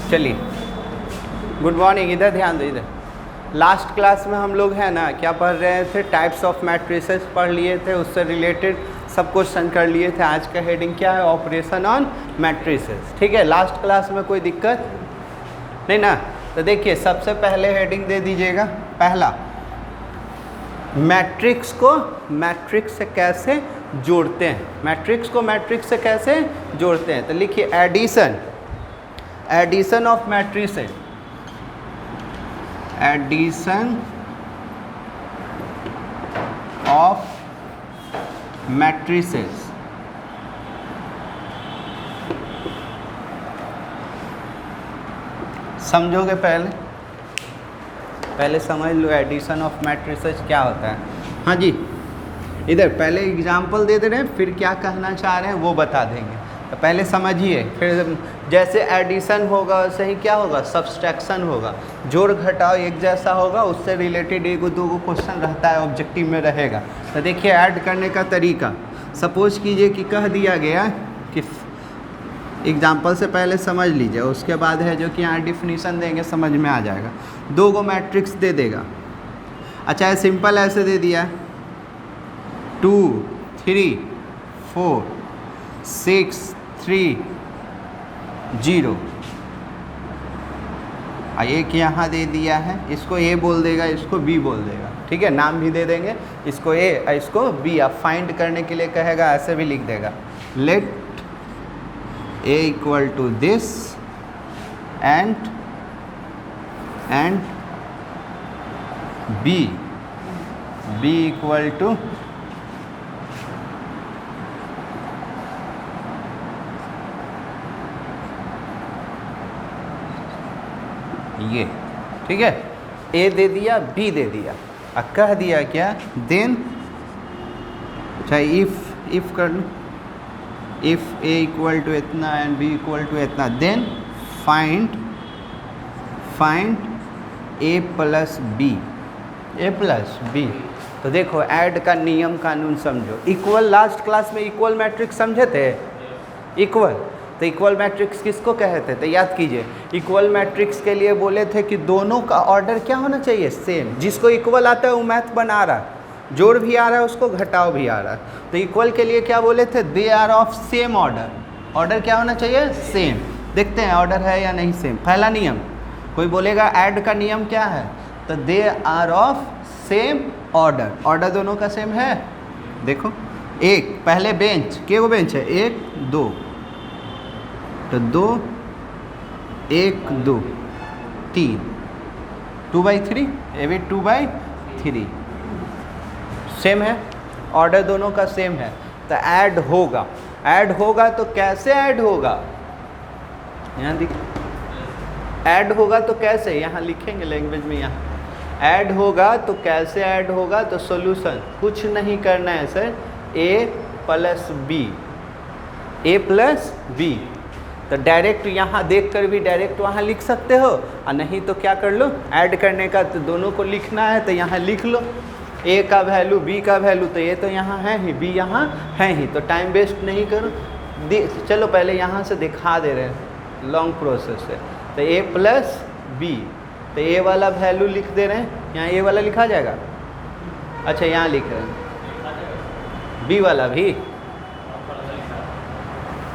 चलिए, good morning. इधर ध्यान दो, इधर। लास्ट क्लास में हम लोग है ना क्या पढ़ रहे थे, टाइप्स ऑफ मैट्रिसेस पढ़ लिए थे, उससे रिलेटेड सब क्वेश्चन कर लिए थे। आज का हेडिंग क्या है, ऑपरेशन ऑन मैट्रिसेस। ठीक है, लास्ट क्लास में कोई दिक्कत नहीं ना। तो देखिए, सबसे पहले हेडिंग दे दीजिएगा, पहला मैट्रिक्स को मैट्रिक्स से कैसे जोड़ते हैं, मैट्रिक्स को मैट्रिक्स से कैसे जोड़ते हैं। तो लिखिए addition, addition of matrices, addition of matrices. समझोगे? पहले समझ लो एडिशन ऑफ मैट्रिसेस क्या होता है। हाँ जी, इधर पहले एग्जाम्पल दे दे रहे हैं, फिर क्या कहना चाह रहे हैं वो बता देंगे। तो पहले समझिए, फिर जैसे एडिशन होगा वैसे ही क्या होगा, सब्सट्रैक्शन होगा। जोड़ घटाव एक जैसा होगा, उससे रिलेटेड एक दो क्वेश्चन रहता है, ऑब्जेक्टिव में रहेगा। तो देखिए ऐड करने का तरीका। सपोज कीजिए कि कह दिया गया कि एग्जाम्पल से पहले समझ लीजिए, उसके बाद है जो कि यहाँ डिफिनीसन देंगे, समझ में आ जाएगा। दो गो मैट्रिक्स दे देगा। अच्छा है, सिंपल ऐसे दे दिया 2 3 4 6 3 0। एक यहाँ दे दिया है, इसको ए बोल देगा, इसको बी बोल देगा। ठीक है, नाम भी दे देंगे, इसको ए और इसको बी। आप फाइंड करने के लिए कहेगा, ऐसे भी लिख देगा, late A equal to this and B equal to ये। ठीक है, A दे दिया, B दे दिया, और कह दिया क्या, देन चाहे इफ कर लूँ, if A equal to इतना and B equal to इतना, then find A plus B, A plus B। तो देखो ऐड का नियम कानून समझो। इक्वल, लास्ट क्लास में इक्वल मैट्रिक्स समझे थे, इक्वल। तो इक्वल मैट्रिक्स किसको कहते थे, तो याद कीजिए। इक्वल मैट्रिक्स के लिए बोले थे कि दोनों का ऑर्डर क्या होना चाहिए, सेम। जिसको इक्वल आता है वो मैथ बना रहा है, जोड़ भी आ रहा है उसको, घटाव भी आ रहा है। तो इक्वल के लिए क्या बोले थे, they are of same order. Order क्या होना चाहिए, सेम। देखते हैं ऑर्डर है या नहीं सेम। पहला नियम, कोई बोलेगा ऐड का नियम क्या है, तो they are of same order. Order दोनों का सेम है। देखो, एक पहले बेंच, के वो बेंच है, 1 2, तो 2 1 2 3, 2/3, ये भी 2/3 सेम है, ऑर्डर दोनों का सेम है। तो ऐड होगा, ऐड होगा तो कैसे ऐड होगा, यहाँ दिख, ऐड होगा तो कैसे, यहाँ लिखेंगे लैंग्वेज में। यहाँ ऐड होगा तो कैसे ऐड होगा, तो सॉल्यूशन कुछ नहीं करना है sir, A plus B, A plus B. तो डायरेक्ट यहाँ देख कर भी डायरेक्ट वहाँ लिख सकते हो, और नहीं तो क्या कर लो, ऐड करने का तो दोनों को लिखना है तो यहाँ लिख लो। A का वैल्यू, B का वैल्यू, तो A तो यहाँ है ही, B यहाँ है ही, तो टाइम वेस्ट नहीं करो। चलो पहले यहाँ से दिखा दे रहे हैं, लॉन्ग प्रोसेस है। तो A प्लस बी, तो A वाला वैल्यू लिख दे रहे हैं, यहाँ A वाला लिखा जाएगा। अच्छा, यहाँ लिख रहे हैं B वाला भी,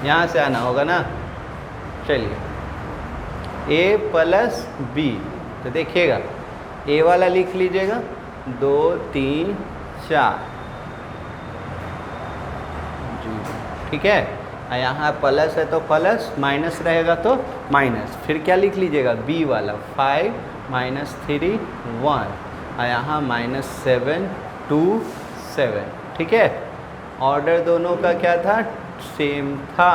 यहाँ से आना होगा ना। चलिए, A प्लस बी, तो देखिएगा A वाला लिख लीजिएगा, 2 3 4। ठीक है, यहाँ प्लस है तो प्लस, माइनस रहेगा तो माइनस। फिर क्या लिख लीजिएगा, बी वाला 5 -3 1, और यहाँ -7 2 7। ठीक है, ऑर्डर दोनों का क्या था, सेम था,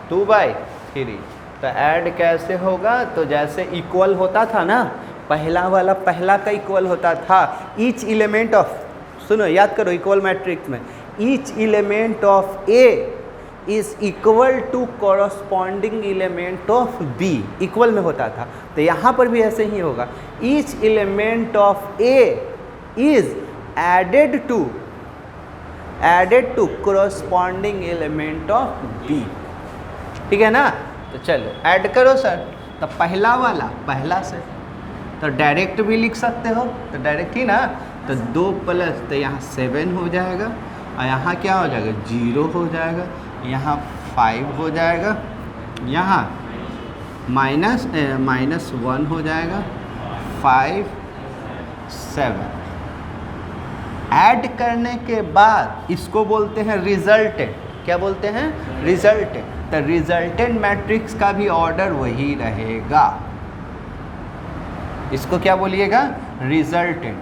2/3। तो ऐड कैसे होगा, तो जैसे इक्वल होता था ना, पहला वाला पहला का इक्वल होता था। ईच एलिमेंट ऑफ, सुनो याद करो, इक्वल मैट्रिक्स में each element of A is equal to corresponding element of B, equal में होता था। तो यहाँ पर भी ऐसे ही होगा, each element of A is added to corresponding element of B. ठीक है ना। तो चलो ऐड करो सर, तो पहला वाला पहला सेट, तो डायरेक्ट भी लिख सकते हो, तो डायरेक्ट ही ना, तो 2 प्लस, तो यहाँ 7 हो जाएगा, और यहाँ क्या हो जाएगा 0 हो जाएगा, यहाँ 5 हो जाएगा, यहाँ -1 हो जाएगा, 5 7। ऐड करने के बाद इसको बोलते हैं रिजल्टेंट। क्या बोलते हैं? रिजल्टेंट। तो रिजल्टेंट मैट्रिक्स का भी ऑर्डर वही रहेगा। इसको क्या बोलिएगा? रिजल्टेंट।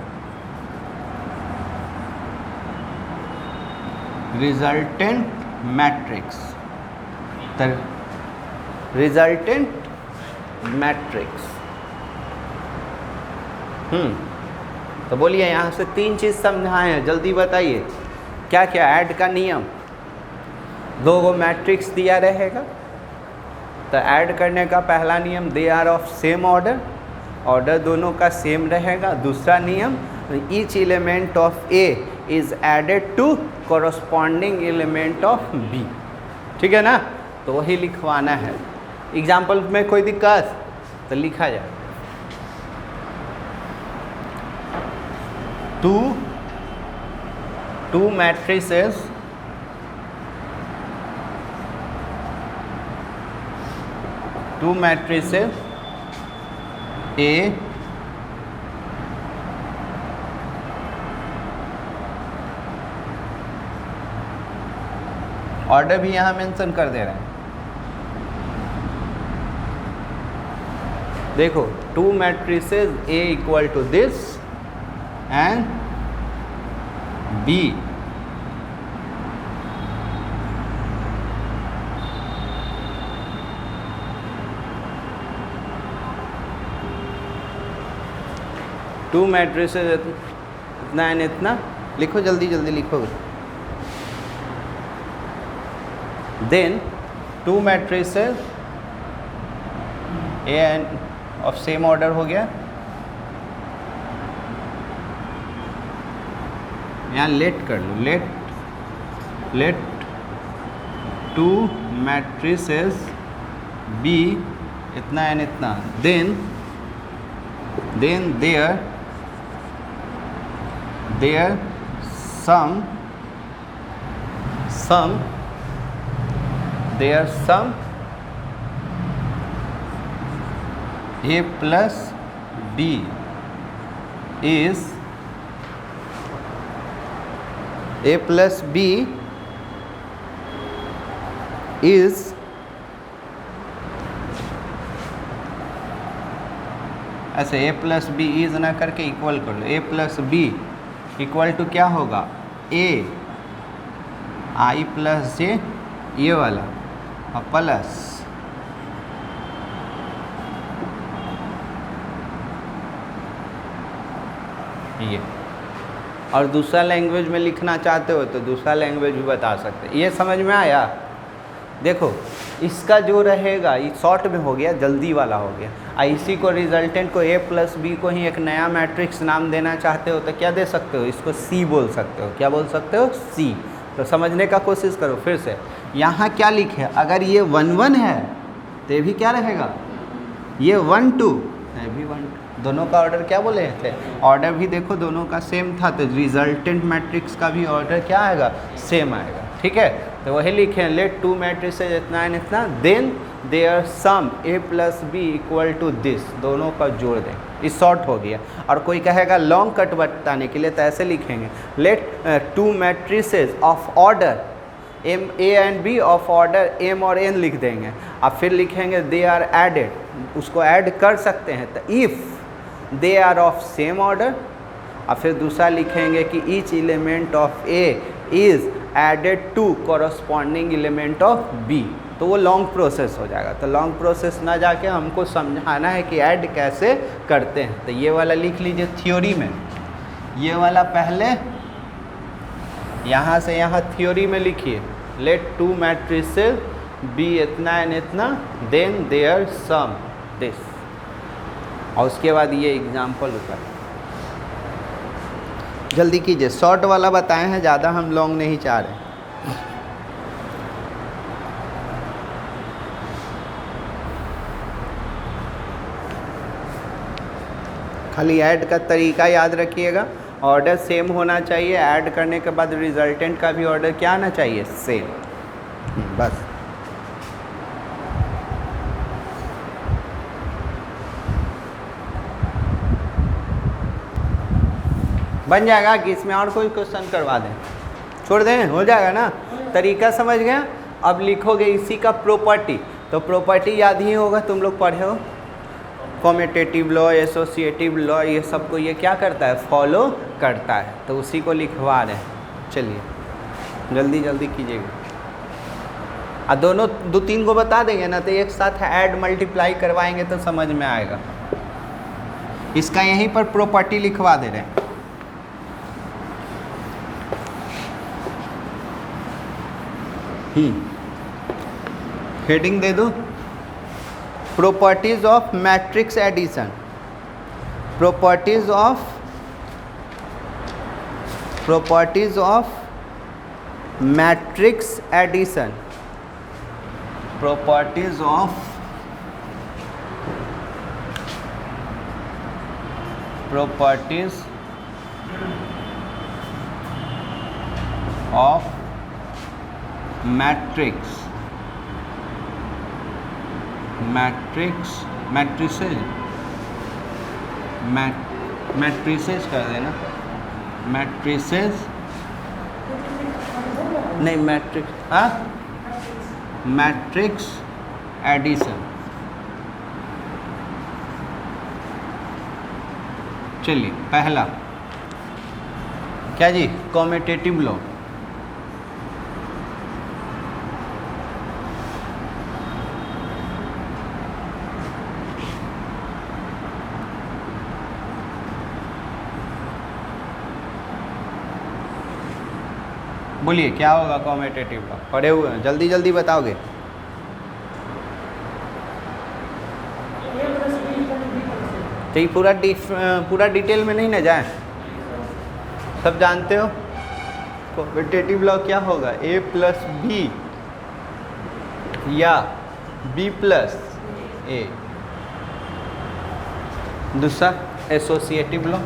रिजल्टेंट मैट्रिक्स, तो रिजल्टेंट मैट्रिक्स। तो बोलिए, यहाँ से 3 चीज़ समझाए हैं, जल्दी बताइए क्या क्या। ऐड का नियम, 2 मैट्रिक्स दिया रहेगा, तो ऐड करने का पहला नियम, they are of same order, order दोनों का सेम रहेगा। दूसरा नियम, each element of A is added to corresponding element of B. ठीक है ना? तो वही लिखवाना है। एग्जाम्पल में कोई दिक्कत तो लिखा जाए। टू मैट्रिसेस ए ऑर्डर भी यहाँ मेंशन कर दे रहे हैं। देखो, 2 matrices A equal to this and B two matrices इतना एंड इतना, लिखो जल्दी जल्दी लिखो। Then 2 matrices A and of same order हो गया। यहाँ लेट कर लो, लेट 2 मैट्रिसेस बी इतना एंड इतना, then their sum A plus B is ऐसे A प्लस बी इज ना करके इक्वल कर लो। A plus B equal to क्या होगा? A I प्लस जे, ये वाला, और प्लस ये। और दूसरा लैंग्वेज में लिखना चाहते हो तो दूसरा लैंग्वेज भी बता सकते हैं। ये समझ में आया? देखो, इसका जो रहेगा ये शॉर्ट में हो गया, जल्दी वाला हो गया। इसी को रिजल्टेंट को A प्लस बी को ही एक नया मैट्रिक्स नाम देना चाहते हो तो क्या दे सकते हो? इसको C बोल सकते हो। क्या बोल सकते हो? C। तो समझने का कोशिश करो फिर से। यहाँ क्या लिखे? अगर ये 1 1 है तो ये भी क्या रहेगा? ये 1 2 है भी 1 2। दोनों का ऑर्डर क्या बोले थे? ऑर्डर भी देखो दोनों का सेम था, तो रिजल्टेंट मैट्रिक्स का भी ऑर्डर क्या आएगा? सेम आएगा। ठीक है, तो वही लिखे हैं, लेट 2 मैट्रिसेस इतना एंड इतना, then their sum A plus B equal to this, दोनों का जोड़ दें। इस शॉर्ट हो गया। और कोई कहेगा लॉन्ग कट बताने के लिए तो ऐसे लिखेंगे, let 2 matrices of order M A and B of order M और N लिख देंगे। अब फिर लिखेंगे दे आर एडेड, उसको ऐड कर सकते हैं, तो if they are of same order. और फिर दूसरा लिखेंगे कि each element of A is added to corresponding element of B। तो वो लॉन्ग प्रोसेस हो जाएगा। तो लॉन्ग प्रोसेस ना जाके हमको समझाना है कि ऐड कैसे करते हैं। तो ये वाला लिख लीजिए थ्योरी में, ये वाला पहले यहाँ से यहाँ थ्योरी में लिखिए, लेट 2 मैट्रिसेस B इतना एंड इतना, देन देयर सम दिस, और उसके बाद ये एग्जाम्पल ऊपर। जल्दी कीजिए, शॉर्ट वाला बताए हैं, ज़्यादा हम लॉन्ग नहीं चाह रहे। खाली ऐड का तरीका याद रखिएगा, ऑर्डर सेम होना चाहिए, ऐड करने के बाद रिजल्टेंट का भी ऑर्डर क्या आना चाहिए, सेम। बस बन जाएगा कि इसमें और कोई क्वेश्चन करवा दें, छोड़ दें, हो जाएगा ना, तरीका समझ गए। अब लिखोगे इसी का प्रॉपर्टी, तो प्रॉपर्टी याद ही होगा, तुम लोग पढ़े हो, कॉम्यूटेटिव लॉ, एसोसिएटिव लॉ, ये सबको ये क्या करता है, फॉलो करता है, तो उसी को लिखवा रहे हैं। चलिए जल्दी जल्दी कीजिएगा। दोनों 2-3 को बता देंगे ना, तो एक साथ ऐड मल्टीप्लाई करवाएंगे तो समझ में आएगा। इसका यहीं पर प्रॉपर्टी लिखवा दे रहे हैं। हेडिंग दे दो, properties of matrix addition, properties of matrix addition, properties of matrices कर देना, मैट्रिसेस नहीं, मैट्रिक्स एडिशन। चलिए पहला क्या जी, कॉम्यूटेटिव लॉ। बोलिए क्या होगा कॉम्यूटेटिव लॉ, पढ़े हुए हैं, जल्दी जल्दी बताओगे। तो ये पूरा डिटेल में नहीं ना जाए, सब जानते हो। कॉम्यूटेटिव लॉ क्या होगा, a प्लस बी या b प्लस a। दूसरा एसोसिएटिव लॉ,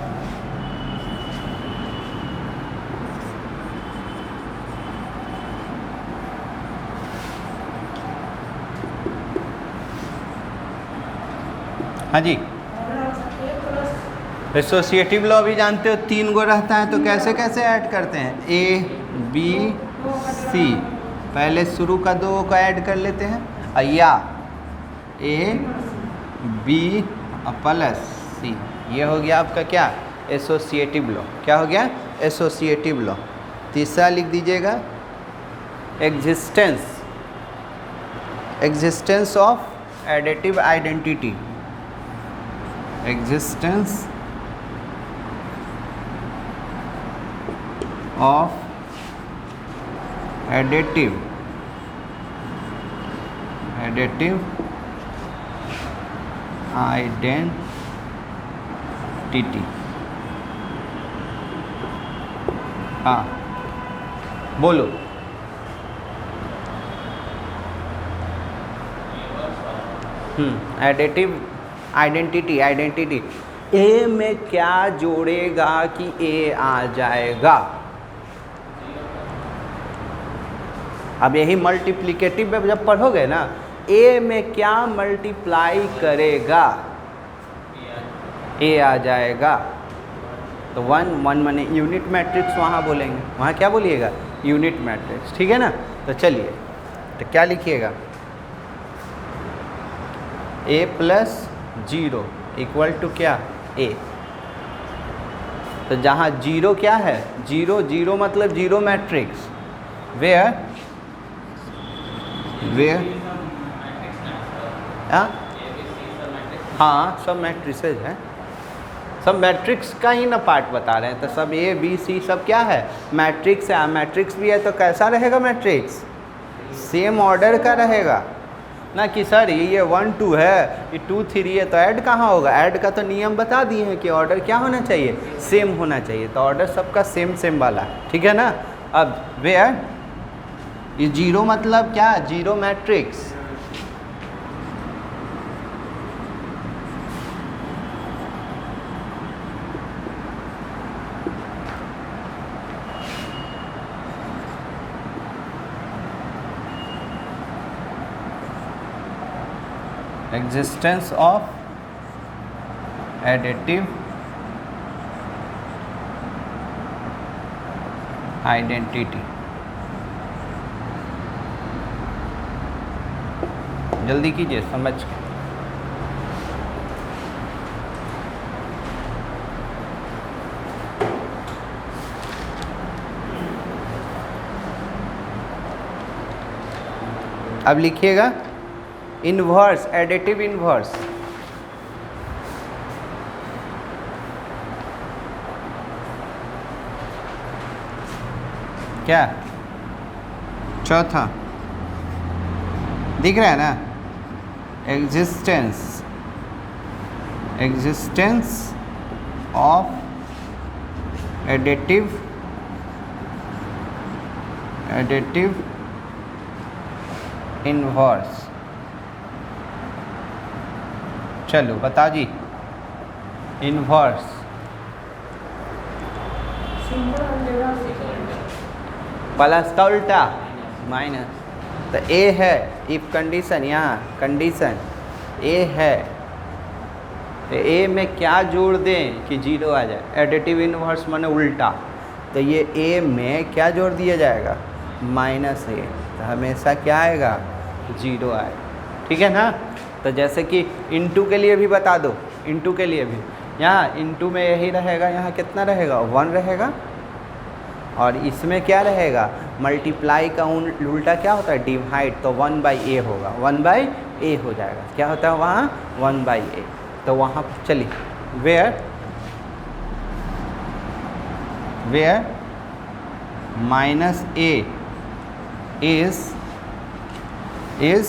हाँ जी। एसोसिएटिव लॉ भी जानते हो, 3 गो रहता है, तो कैसे कैसे ऐड करते हैं, ए बी सी, पहले शुरू का 2 को ऐड कर लेते हैं, या ए बी प्लस सी, ये हो गया आपका क्या, एसोसिएटिव लॉ। क्या हो गया, एसोसिएटिव लॉ। तीसरा लिख दीजिएगा, existence of additive identity, existence of additive identity। हाँ बोलो, एडिटिव आइडेंटिटी, ए में क्या जोड़ेगा कि ए आ जाएगा। अब यही मल्टीप्लिकेटिव में जब पढ़ोगे ना, ए में क्या मल्टीप्लाई करेगा, ए आ जाएगा। तो 1 माने यूनिट मैट्रिक्स वहाँ बोलेंगे, वहाँ क्या बोलिएगा, यूनिट मैट्रिक्स, ठीक है ना। तो चलिए, तो क्या लिखिएगा, a प्लस 0 इक्वल टू क्या, a। तो जहाँ 0 क्या है, 0 मतलब 0 मैट्रिक्स, वेयर हाँ सब मैट्रिसेज हैं, सब मैट्रिक्स का ही ना पार्ट बता रहे हैं, तो सब ए बी सी सब क्या है, मैट्रिक्स है। मैट्रिक्स भी है तो कैसा रहेगा मैट्रिक्स, सेम ऑर्डर का रहेगा ना, कि सर ये 1 2 है, ये 2 3 है, तो ऐड कहाँ होगा। ऐड का तो नियम बता दिए हैं कि ऑर्डर क्या होना चाहिए, सेम होना चाहिए, तो ऑर्डर सबका सेम वाला है, ठीक है ना। अब वेयर ये 0 मतलब क्या, 0 matrix, existence of additive identity. जल्दी कीजिए समझ के। अब लिखिएगा इन्वर्स, एडिटिव इन्वर्स। क्या चौथा दिख रहा है ना, एग्जिस्टेंस ऑफ एडिटिव इन्वर्स। चलो बता जी, इन्वर्स प्लस का उल्टा माइनस। तो ए है इफ कंडीशन, यहाँ कंडीशन ए है तो ए में क्या जोड़ दें कि जीरो आ जाए। एडिटिव इन्वर्स माने उल्टा, तो ये ए में क्या जोड़ दिया जाएगा, माइनस ए, तो हमेशा क्या आएगा, जीरो आएगा। ठीक है ना। तो जैसे कि इनटू के लिए भी बता दो, इनटू के लिए भी यहाँ इनटू में यही रहेगा, यहाँ कितना रहेगा, 1 रहेगा। और इसमें क्या रहेगा, मल्टीप्लाई का उल्टा क्या होता है, डिवाइड, तो 1/a होगा, 1/a हो जाएगा। क्या होता है वहाँ, 1/a। तो वहाँ चलिए, वेयर माइनस a इज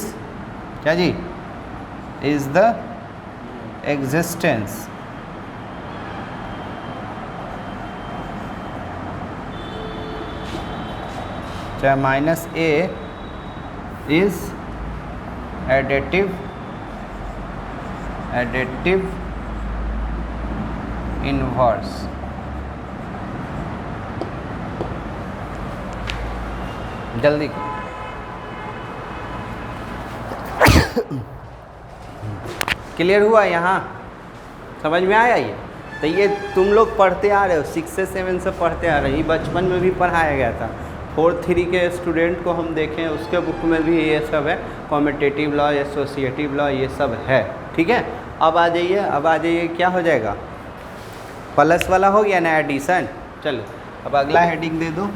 क्या जी, इज द एग्जिस्टेंस चाहे minus a is additive inverse. जल्दी क्लियर हुआ, यहाँ समझ में आया ये। तो ये तुम लोग पढ़ते आ रहे हो, 6 से 7 से पढ़ते आ रहे हो, ये बचपन में भी पढ़ाया गया था। 4-3 के स्टूडेंट को हम देखें, उसके बुक में भी ये सब है, कॉम्पिटिटिव लॉ, एसोसिएटिव लॉ, ये सब है। ठीक है। अब आ जाइए, क्या हो जाएगा, प्लस वाला हो गया ना, एडिशन। चलो अब अगला हेडिंग दे दो,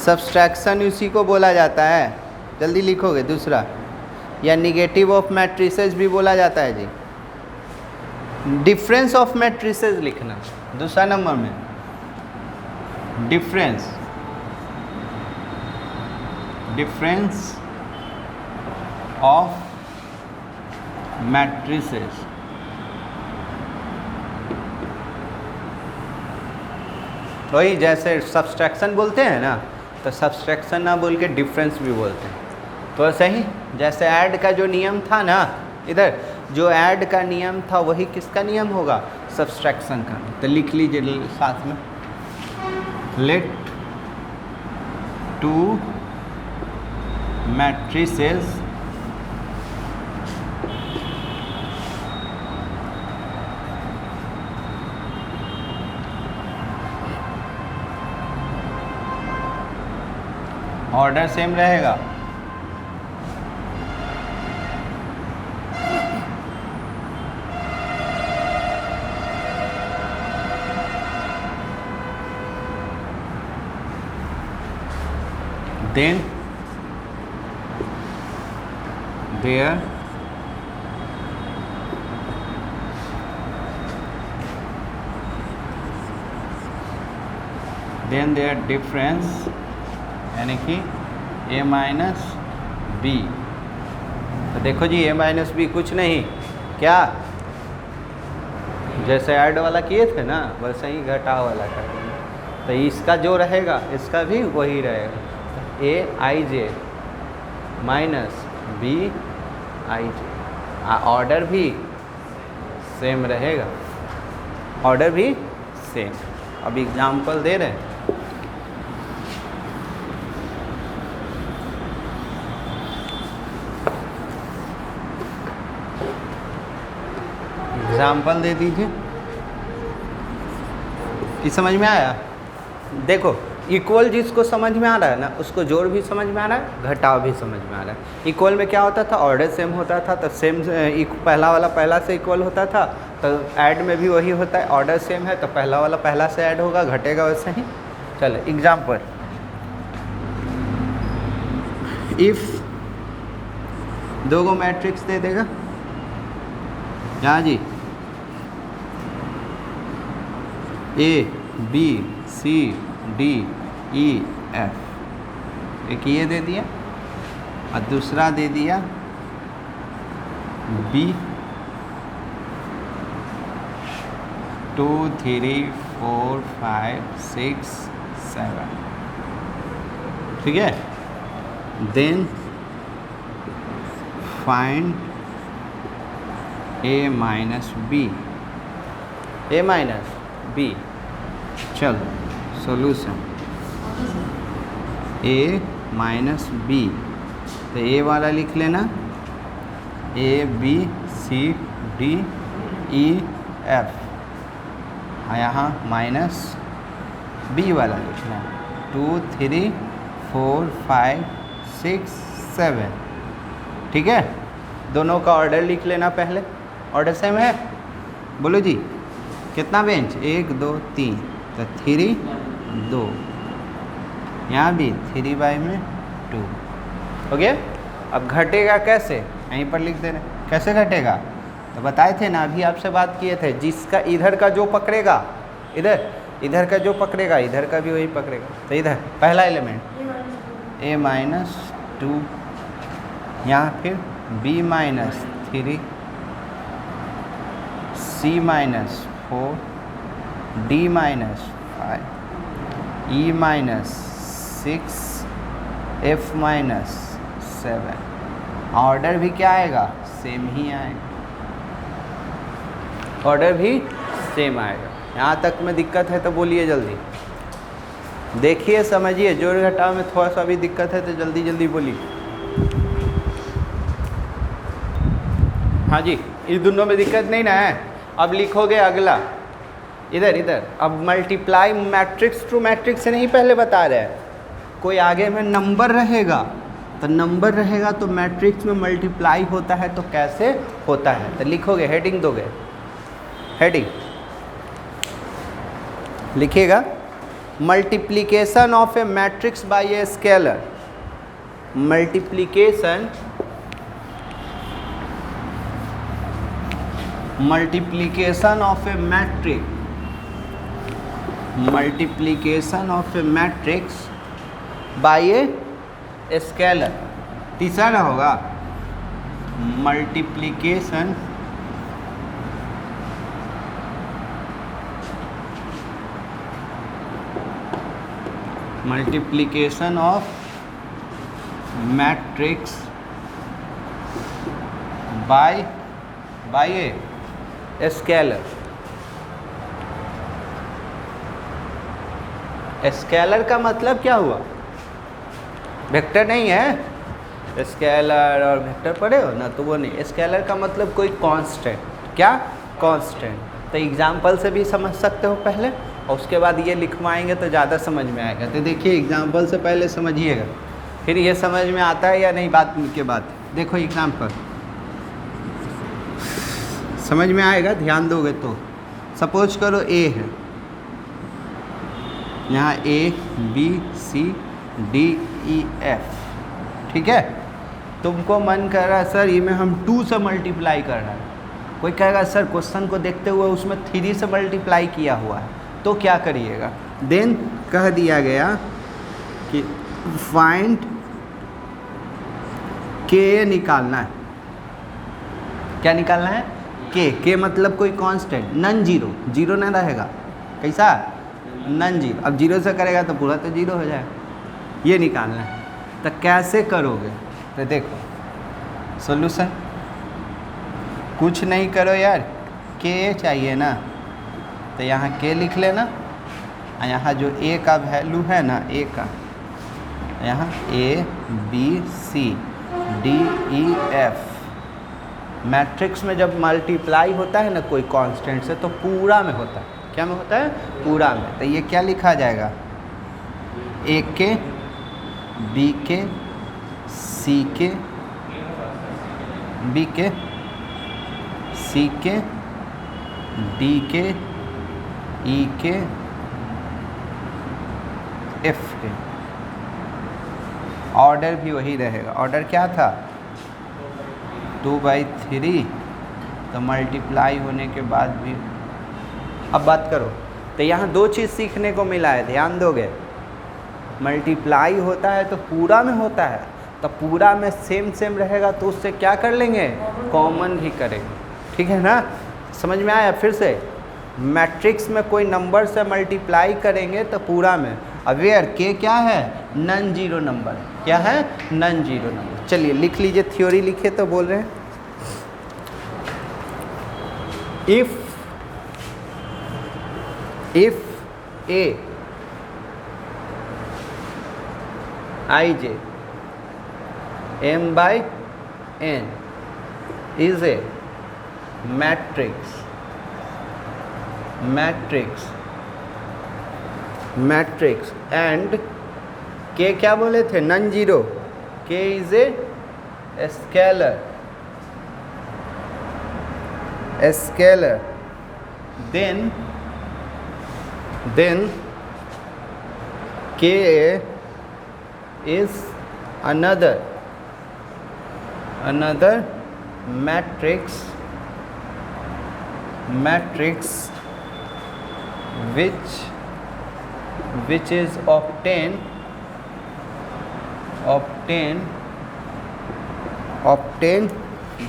सब्सट्रैक्शन उसी को बोला जाता है। जल्दी लिखोगे दूसरा, या निगेटिव ऑफ मैट्रिसेस भी बोला जाता है जी। डिफरेंस ऑफ मैट्रिसेस लिखना दूसरा नंबर में, डिफरेंस ऑफ मैट्रिसेस। वही जैसे सब्सट्रैक्शन बोलते हैं ना, तो सब्सट्रैक्शन ना बोल के डिफरेंस भी बोलते हैं। तो सही, जैसे ऐड का जो नियम था ना, इधर जो ऐड का नियम था वही किसका नियम होगा, सब्सट्रैक्शन का। तो लिख लीजिए साथ में, let two matrices order same रहेगा। Then their difference यानी कि a माइनस बी। तो देखो जी, a माइनस बी कुछ नहीं, क्या जैसे ऐड वाला किए थे ना, वैसे ही घटाव वाला कर देंगे। तो इसका जो रहेगा इसका भी वही रहेगा, a I J minus B I J, order भी सेम रहेगा। ऑर्डर भी सेम। अब एग्जाम्पल दे रहे हैं, एग्जाम्पल दे दीजिए कि समझ में आया। देखो इक्वल जिसको समझ में आ रहा है ना उसको जोड़ भी समझ में आ रहा है, घटाव भी समझ में आ रहा है। इक्वल में क्या होता था, ऑर्डर सेम होता था तो सेम पहला वाला पहला से इक्वल होता था, तो ऐड में भी वही होता है, ऑर्डर सेम है तो पहला वाला पहला से ऐड होगा, घटेगा वैसे ही। चलो एग्जाम्पल, इफ दो गो मैट्रिक्स दे देगा, यहाँ जी A B C D E F, एक ये दे दिया और दूसरा दे दिया बी 2 3 4 5 6 7, ठीक है। Then find A minus B, A minus B. चलो सॉल्यूशन ए माइनस बी, तो ए वाला लिख लेना A B C D E F, यहाँ माइनस बी वाला लिखना 2 3 4 5 6 7, ठीक है। दोनों का ऑर्डर लिख लेना पहले, ऑर्डर सेम है, बोलो जी कितना बेंच 1 2 3, तो 3 2, यहाँ भी 3 बाई में 2 हो गया। अब घटेगा कैसे, यहीं पर लिख देना कैसे घटेगा, तो बताए थे ना अभी आपसे बात किए थे, जिसका इधर का जो पकड़ेगा इधर, इधर का जो पकड़ेगा इधर का भी वही पकड़ेगा। तो इधर पहला एलिमेंट ए माइनस 2, यहाँ फिर बी माइनस 3, सी minus 4, D minus 5, E minus 6, F minus 7। Order भी क्या आएगा, सेम ही आएगा, ऑर्डर भी सेम आएगा। यहाँ तक में दिक्कत है तो बोलिए जल्दी, देखिए समझिए, जोड़ घटाव में थोड़ा सा भी दिक्कत है तो जल्दी जल्दी बोलिए। हाँ जी, इस दोनों में दिक्कत नहीं ना है। अब लिखोगे अगला, इधर इधर, अब मल्टीप्लाई मैट्रिक्स टू मैट्रिक्स से नहीं पहले बता रहे हैं, कोई आगे में नंबर रहेगा तो नंबर रहेगा तो मैट्रिक्स में मल्टीप्लाई होता है तो कैसे होता है, तो लिखोगे, हेडिंग दोगे, हेडिंग लिखिएगा multiplication of A matrix bye a scalar, multiplication of A matrix, multiplication of A matrix bye a scalar, तीसरा ना होगा multiplication of matrix bye a scalar. Scalar का मतलब क्या हुआ, वेक्टर नहीं है, स्केलर और वेक्टर पढ़े हो ना, तो वो नहीं, स्केलर का मतलब कोई कांस्टेंट, क्या कांस्टेंट। तो एग्जाम्पल से भी समझ सकते हो पहले, और उसके बाद ये लिखवाएंगे तो ज़्यादा समझ में आएगा। तो देखिए एग्जाम्पल से पहले समझिएगा, फिर ये समझ में आता है या नहीं बात के बाद। देखो एग्जाम्पल समझ में आएगा, ध्यान दोगे तो। सपोज करो ए है, यहाँ A B C D E F, ठीक है। तुमको मन कर रहा है सर ये में हम 2 से मल्टीप्लाई कर रहा है, कोई कहेगा सर क्वेश्चन को देखते हुए उसमें 3 से मल्टीप्लाई किया हुआ है, तो क्या करिएगा, देन कह दिया गया कि फाइंड के निकालना है, क्या निकालना है, के मतलब कोई कांस्टेंट, नन जीरो, जीरो ना रहेगा, कैसा नन जीरो। अब जीरो से करेगा तो पूरा तो जीरो हो जाएगा, ये निकालना है। तो कैसे करोगे, तो देखो सॉल्यूशन, कुछ नहीं करो यार, के चाहिए ना, तो यहाँ k लिख लेना, और यहाँ जो a का वैल्यू है ना, a का यहाँ a b c d e f, matrix में जब मल्टीप्लाई होता है ना कोई कांस्टेंट से तो पूरा में होता है। क्या में होता है? पूरा में। तो ये क्या लिखा जाएगा? a के b के c के b के c के d के e के f के। ऑर्डर भी वही रहेगा। ऑर्डर क्या था? 2/3। तो मल्टीप्लाई होने के बाद भी अब बात करो। तो यहाँ दो चीज़ सीखने को मिला है, ध्यान दोगे। मल्टीप्लाई होता है तो पूरा में होता है, तो पूरा में सेम रहेगा तो उससे क्या कर लेंगे? कॉमन भी करेंगे। ठीक है ना? समझ में आया? फिर से मैट्रिक्स में कोई नंबर से मल्टीप्लाई करेंगे तो पूरा में। अवेयर के क्या है? Non zero number. क्या है? Non zero number. चलिए लिख लीजिए, थ्योरी लिखे तो बोल रहे हैं। If A I J m/n is a matrix and k क्या बोले थे? Non zero. k is a scalar then k is another matrix which is obtained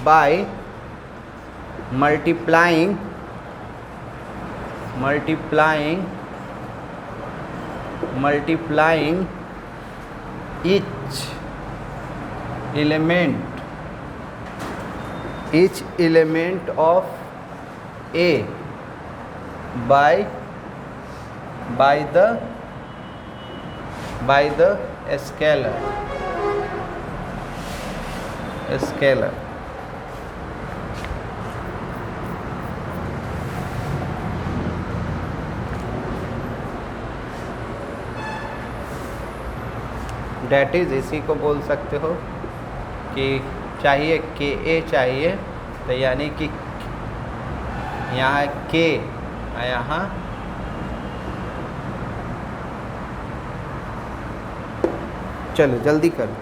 by multiplying each element of A by the scalar that is, इसी को बोल सकते हो कि चाहिए के ए चाहिए, तो यानी कि यहाँ के यहाँ चलो जल्दी करो।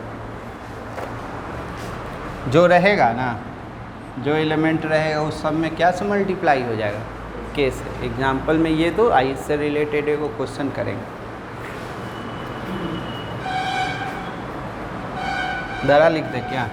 जो रहेगा ना, जो एलिमेंट रहेगा उस सब में क्या से मल्टीप्लाई हो जाएगा? के से। एग्जाम्पल में ये तो आई से रिलेटेड है, वो क्वेश्चन करेंगे। दरा लिख दे क्या?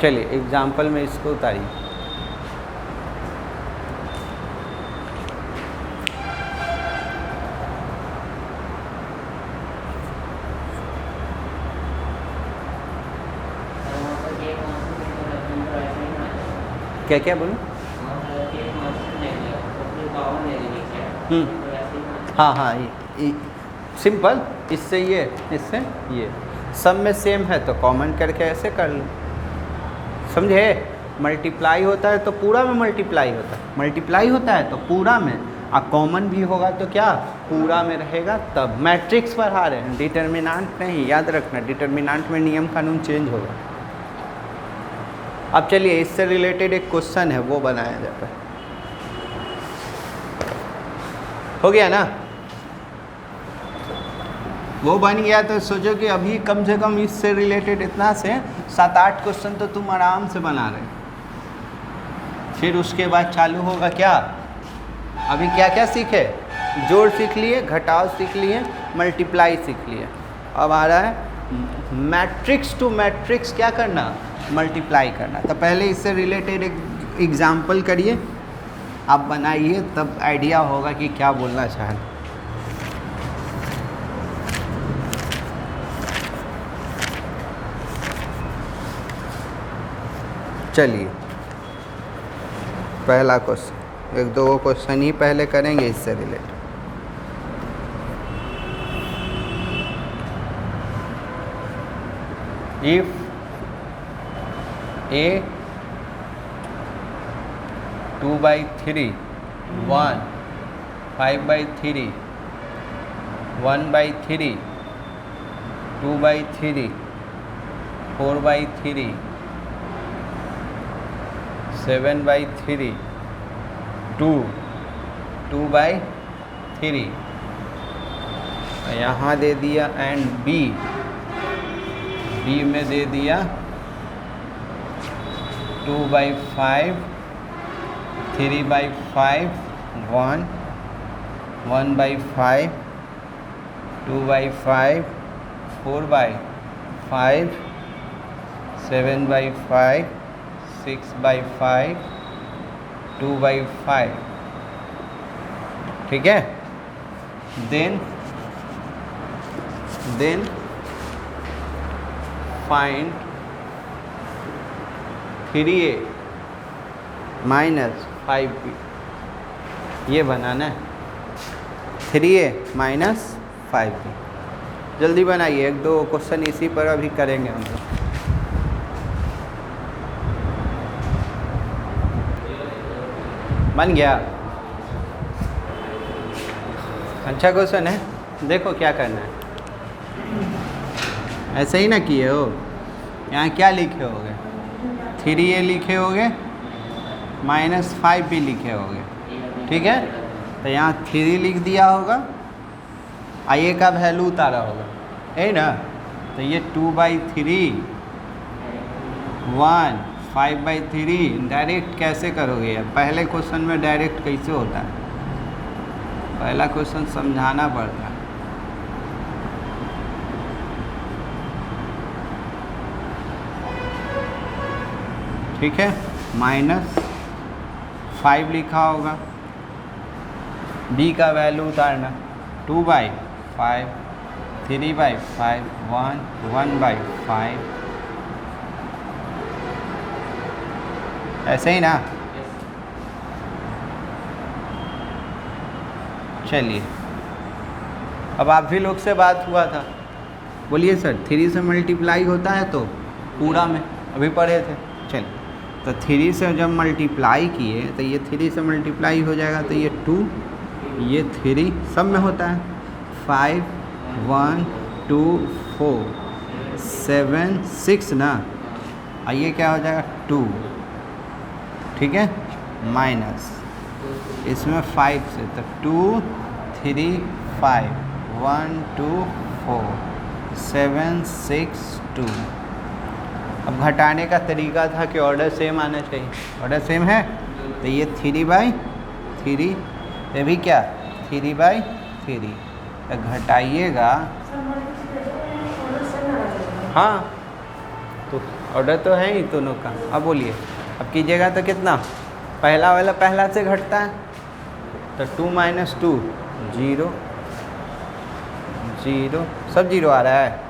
चलिए एग्जाम्पल में इसको उतारिए। क्या क्या बोलूँ? हाँ ये सिंपल। इससे इससे ये सब में सेम है तो कॉमन करके ऐसे कर लो। समझे? मल्टीप्लाई होता है तो पूरा में मल्टीप्लाई होता है तो पूरा में, और कॉमन भी होगा तो क्या? पूरा में रहेगा। तब मैट्रिक्स पढ़ा रहे हैं, डिटर्मिनेंट नहीं। याद रखना, डिटर्मिनेंट में नियम कानून चेंज होगा। अब चलिए इससे रिलेटेड एक क्वेश्चन है, वो बनाया जाता है। हो गया ना? वो बन गया तो सोचो कि अभी कम से कम इससे रिलेटेड इतना से 7-8 क्वेश्चन तो तुम आराम से बना रहे। फिर उसके बाद चालू होगा क्या? अभी क्या क्या सीखे? जोड़ सीख लिए, घटाव सीख लिए, मल्टीप्लाई सीख लिए। अब आ रहा है मैट्रिक्स टू मैट्रिक्स क्या करना? मल्टीप्लाई करना। तो पहले इससे रिलेटेड एक एग्जाम्पल करिए, आप बनाइए, तब आइडिया होगा कि क्या बोलना चाह रहे। चलिए पहला क्वेश्चन, एक दो क्वेश्चन ही पहले करेंगे इससे रिलेटेड। इफ a 2/3 1 5/3 1/3 2/3 4/3 7/3 2/3 यहाँ दे दिया एंड बी में दे दिया 2/5 3/5 1 1/5 2/5 4/5 7/5 6/5 2/5। ठीक है, then find 3a minus 5b, ये बनाना है 3a माइनस 5b। जल्दी बनाइए, एक दो क्वेश्चन इसी पर अभी करेंगे हम लोग। बन गया, अच्छा क्वेश्चन है। देखो क्या करना है, ऐसे ही ना किए हो, यहाँ क्या लिखे होगे 3a लिखे होगे माइनस 5b लिखे होगे। ठीक है, तो यहाँ 3 लिख दिया होगा, आइए का वैल्यू उतारा होगा, है ना। तो ये 2/3 1 5/3 डायरेक्ट कैसे करोगे यार, पहले क्वेश्चन में डायरेक्ट कैसे होता है, पहला क्वेश्चन समझाना पड़ता है। ठीक है, माइनस 5 लिखा होगा, b का वैल्यू उतारना 2/5 3/5 1 1/5, ऐसे ही ना। चलिए, अब आप भी लोग से बात हुआ था, बोलिए सर 3 से मल्टीप्लाई होता है तो पूरा में, अभी पढ़े थे। चलिए, तो 3 से जब मल्टीप्लाई किए तो ये 3 से मल्टीप्लाई हो जाएगा, तो ये 2 ये 3 सब में होता है 5 1 2 4 7 6 ना, ये क्या हो जाएगा 2। ठीक है, माइनस इसमें 5 से, तो 2 3 5 1 2 4 7 6 2। अब घटाने का तरीका था कि ऑर्डर सेम आना चाहिए, ऑर्डर सेम है, तो ये 3/3, ये भी क्या 3/3, तो घटाइएगा। हाँ, तो ऑर्डर तो है ही दोनों का। अब बोलिए, अब कीजिएगा तो कितना, पहला वाला पहला से घटता है, तो 2 - 2 0 0, सब 0 आ रहा है।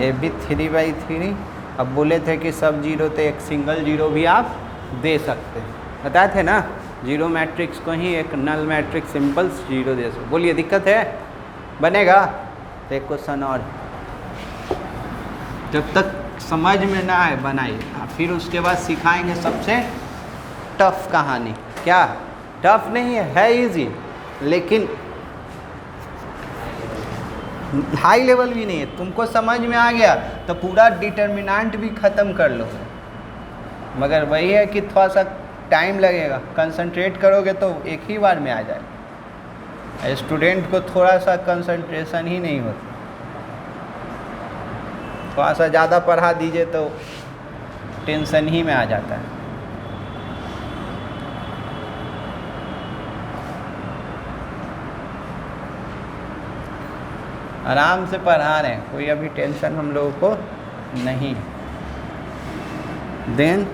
ये भी 3/3। अब बोले थे कि सब 0, तो एक सिंगल 0 भी आप दे सकते हैं, बताए थे ना, 0 मैट्रिक्स को ही एक नल मैट्रिक्स सिंपल 0 दे सकते। बोलिए दिक्कत है, बनेगा। तो एक क्वेश्चन और, जब तक समझ में ना आए बनाइए, फिर उसके बाद सिखाएंगे सबसे टफ कहानी। क्या टफ नहीं है इजी, लेकिन हाई लेवल भी नहीं है। तुमको समझ में आ गया तो पूरा डिटर्मिनेंट भी ख़त्म कर लो, मगर वही है कि थोड़ा सा टाइम लगेगा, कंसंट्रेट करोगे तो एक ही बार में आ जाएगा। स्टूडेंट को थोड़ा सा कंसंट्रेशन ही नहीं होता, थोड़ा सा ज़्यादा पढ़ा दीजिए तो टेंशन ही में आ जाता है। आराम से पढ़ा रहे हैं, कोई अभी टेंशन हम लोगों को नहीं। Then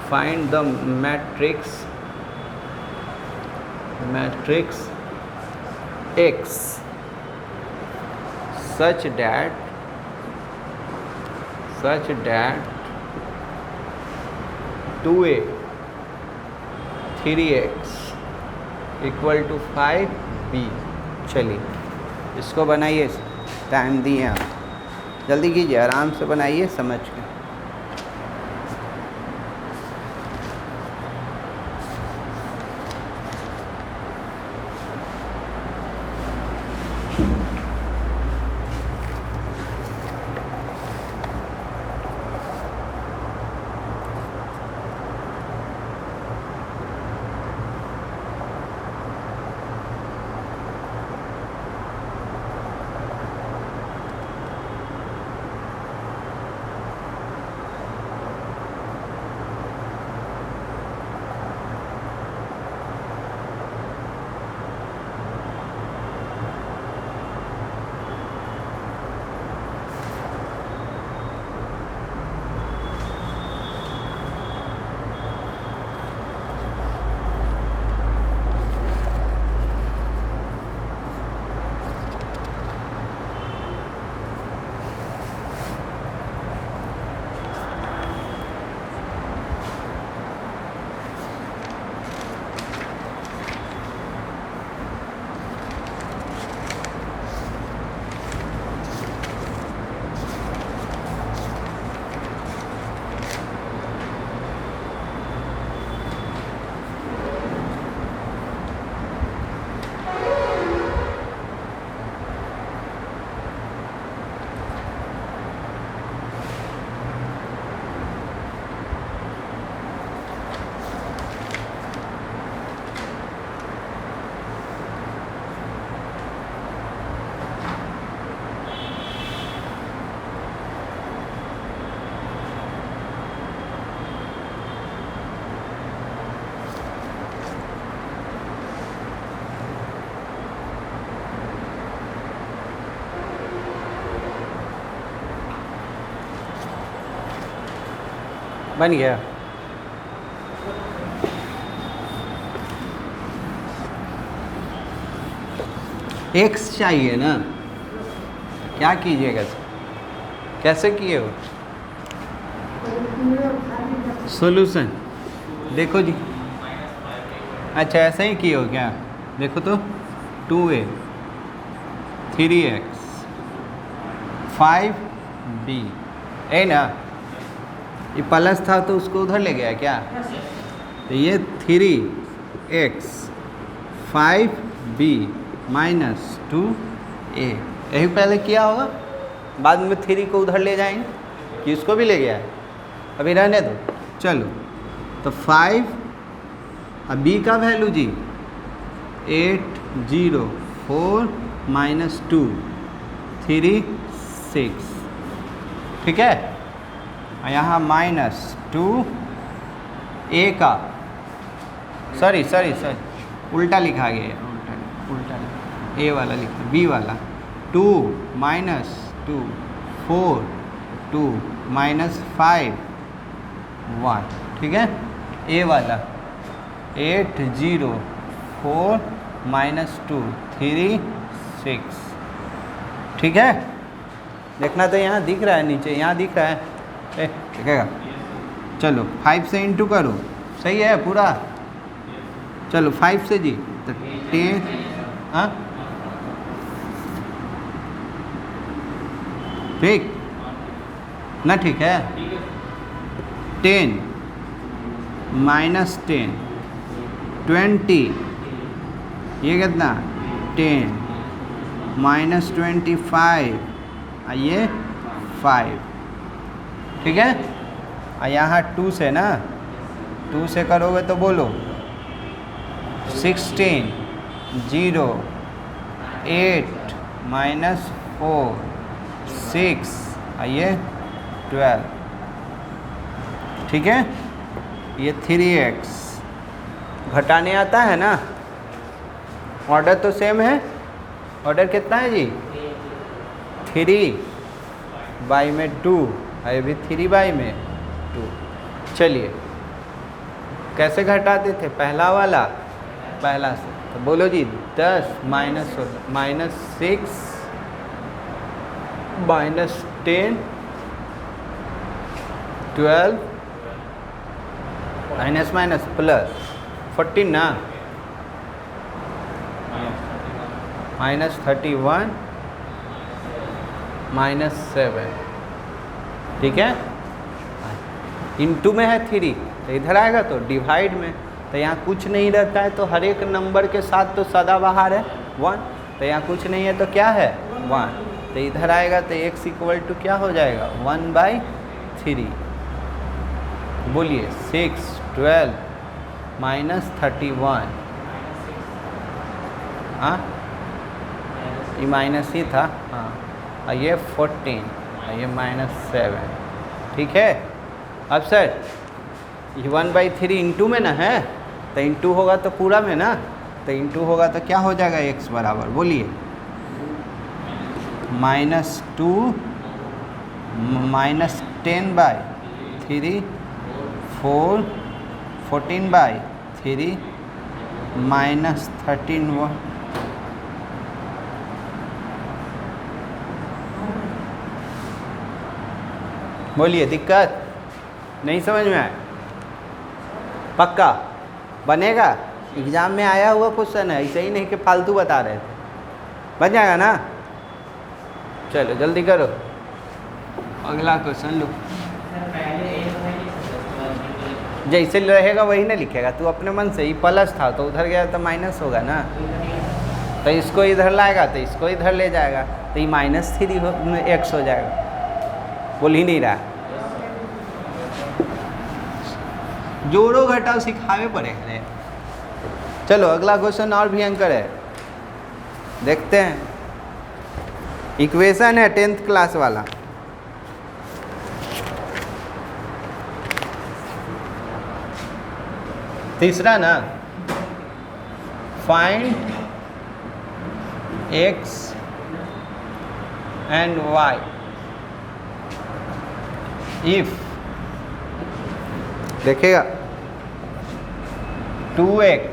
find the matrix x such that 2a 3x equal to 5b। चलिए इसको बनाइए, टाइम दिए आप, जल्दी कीजिए, आराम से बनाइए समझ के। बन गया। x चाहिए ना, क्या कीजिएगा, कैसे किए हो सॉल्यूशन? देखो जी, अच्छा ऐसे ही किए हो क्या? देखो तो 2a 3x 5b है ना, ये प्लस था तो उसको उधर ले गया क्या? तो ये 3x 5b माइनस 2a, यही पहले किया होगा, बाद में 3 को उधर ले जाएंगे, कि इसको भी ले गया है, अभी रहने दो। चलो तो 5 अब b का वैल्यू जी 804 माइनस 2 3 6, ठीक है। यहाँ माइनस 2 a का, सॉरी उल्टा लिखा गया है, उल्टा a वाला लिखा, b वाला 2 माइनस 2 4 2 माइनस 5 1, ठीक है। a वाला 804 माइनस 2 3 6, ठीक है। देखना तो यहाँ दिख रहा है, नीचे यहाँ दिख रहा है, दिखेगा। चलो 5 से इंटू करो, सही है पूरा। चलो 5 से जी तो 10, हाँ ठीक ना, ठीक है। 10 माइनस 10 20, ये कितना 10 माइनस 25, ये 5, ठीक है। और यहाँ 2 से ना, 2 से करोगे तो बोलो 16 0 8 माइनस 4 6, ये 12, ठीक है। ये 3x घटाने आता है ना, ऑर्डर तो सेम है, ऑर्डर कितना है जी 3 बाई में 2, ये भी 3 बाई में 2। चलिए कैसे घटाते थे, पहला वाला पहला से, तो बोलो जी 10 minus 6 minus 10 12 minus minus plus 14 ना, माइनस 31 माइनस 7, ठीक है। इनटू में है 3 तो इधर आएगा तो डिवाइड में, तो यहाँ कुछ नहीं रहता है तो हर एक नंबर के साथ तो सदाबहार है 1, तो यहाँ कुछ नहीं है तो क्या है 1, तो इधर आएगा तो x इक्वल टू क्या हो जाएगा 1/3। बोलिए 6 12 माइनस 31, हाँ ये माइनस ही था, हाँ, और ये 14 और ये माइनस 7, ठीक है। अब सर ये 1/3 इंटू में ना है, तो इंटू होगा तो पूरा में ना, तो इंटू होगा तो क्या हो जाएगा x बराबर, बोलिए -2 माइनस 10/3 4 14/3 माइनस 13 बोलिए दिक्कत नहीं समझ में आए? पक्का बनेगा, एग्ज़ाम में आया हुआ क्वेश्चन है, ऐसे ही नहीं कि फालतू बता रहे थे, बन जाएगा ना। चलो जल्दी करो, अगला क्वेश्चन लो। जैसे रहेगा वही ना लिखेगा, तू अपने मन से ही प्लस था तो उधर गया तो माइनस होगा ना, तो इसको इधर लाएगा तो इसको इधर ले जाएगा, तो ये -3 x हो जाएगा। बोल ही नहीं रहा, जोड़ो घटाओ सिखावे पड़ेगा रे। चलो अगला क्वेश्चन और भयंकर है, देखते हैं। इक्वेशन है 10th क्लास वाला, तीसरा ना, find x and y if, देखिएगा 2x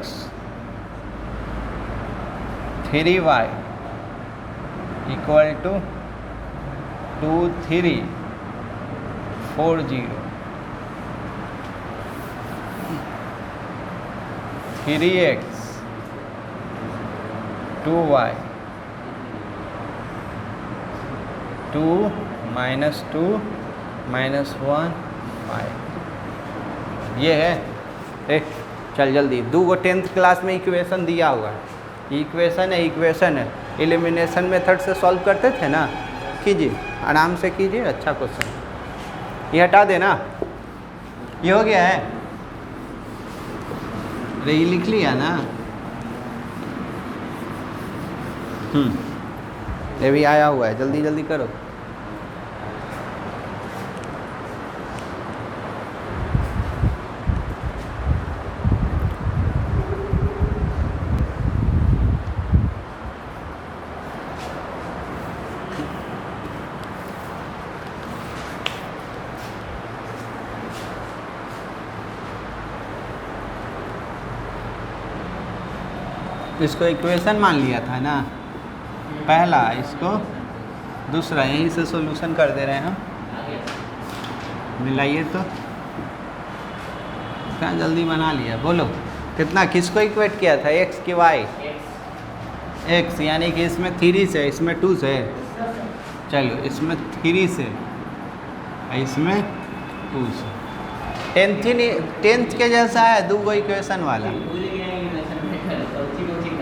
3y equal to 2 3 4 0, 3x 2y 2 -2 -1 5, ये है। चल जल्दी, 2 गो 10th क्लास में इक्वेशन दिया हुआ है, इक्वेशन है, एलिमिनेशन मेथड से सॉल्व करते थे ना, कीजिए आराम से कीजिए, अच्छा क्वेश्चन। ये हटा देना, ये हो गया है, अरे ये लिख लिया ना, ये भी आया हुआ है, जल्दी जल्दी करो। इसको इक्वेशन मान लिया था ना पहला, इसको दूसरा, यहीं से सॉल्यूशन कर दे रहे हैं हम, मिलाइए तो क्या जल्दी बना लिया। बोलो कितना, किसको इक्वेट किया था, x की y, x यानी कि इसमें 3 से, इसमें 2 से, चलो इसमें 3 से, इसमें 2 से, 10th के जैसा है 2 गो इक्वेशन वाला।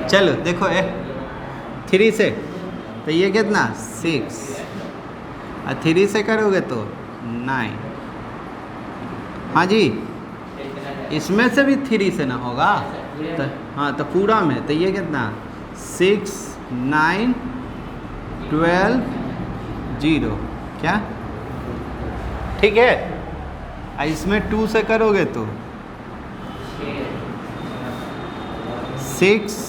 चलो देखो 3 से तो ये कितना 6, और 3 से करोगे तो 9, हाँ जी, इसमें से भी 3 से ना होगा तो, हाँ तो पूरा में, तो ये कितना 6 9 12 0, क्या ठीक है। और इसमें 2 से करोगे तो 6,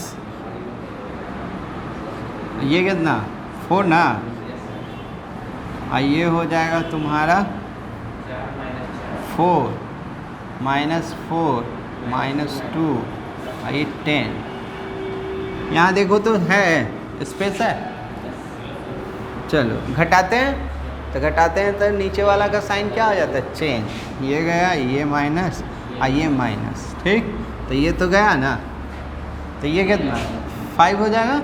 ये कितना 4 ना, और ये हो जाएगा तुम्हारा 4 -4 -2 और ये 10। यहाँ देखो तो है, स्पेस है। चलो घटाते हैं, तो घटाते हैं तो नीचे वाला का साइन क्या हो जाता है, चेंज। ये गया, ये माइनस और ये माइनस, ठीक। तो ये तो गया ना, तो ये कितना 5 हो जाएगा,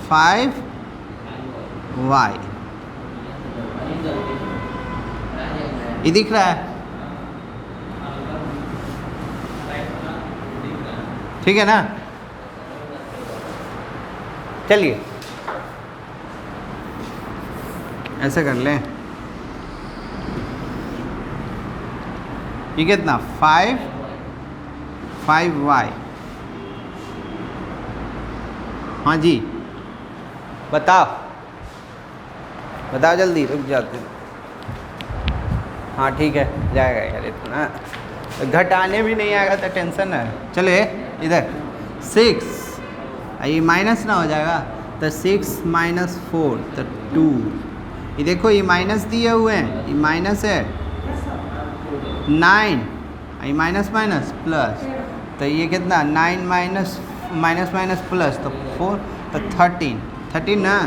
5y। ये दिख रहा है, ठीक है ना। चलिए ऐसे कर लें, ये कितना 5y। हाँ जी बताओ, बताओ जल्दी, रुक जाते। हाँ ठीक है, जाएगा यार इतना, घटाने भी नहीं आएगा तो टेंशन है। चले इधर 6, ये माइनस ना हो जाएगा, तो 6 - 4 तो 2। ये देखो ये माइनस दिए हुए हैं, ये माइनस है 9, ये माइनस माइनस प्लस, तो ये कितना 9 माइनस माइनस प्लस तो 4 तो 13 ना,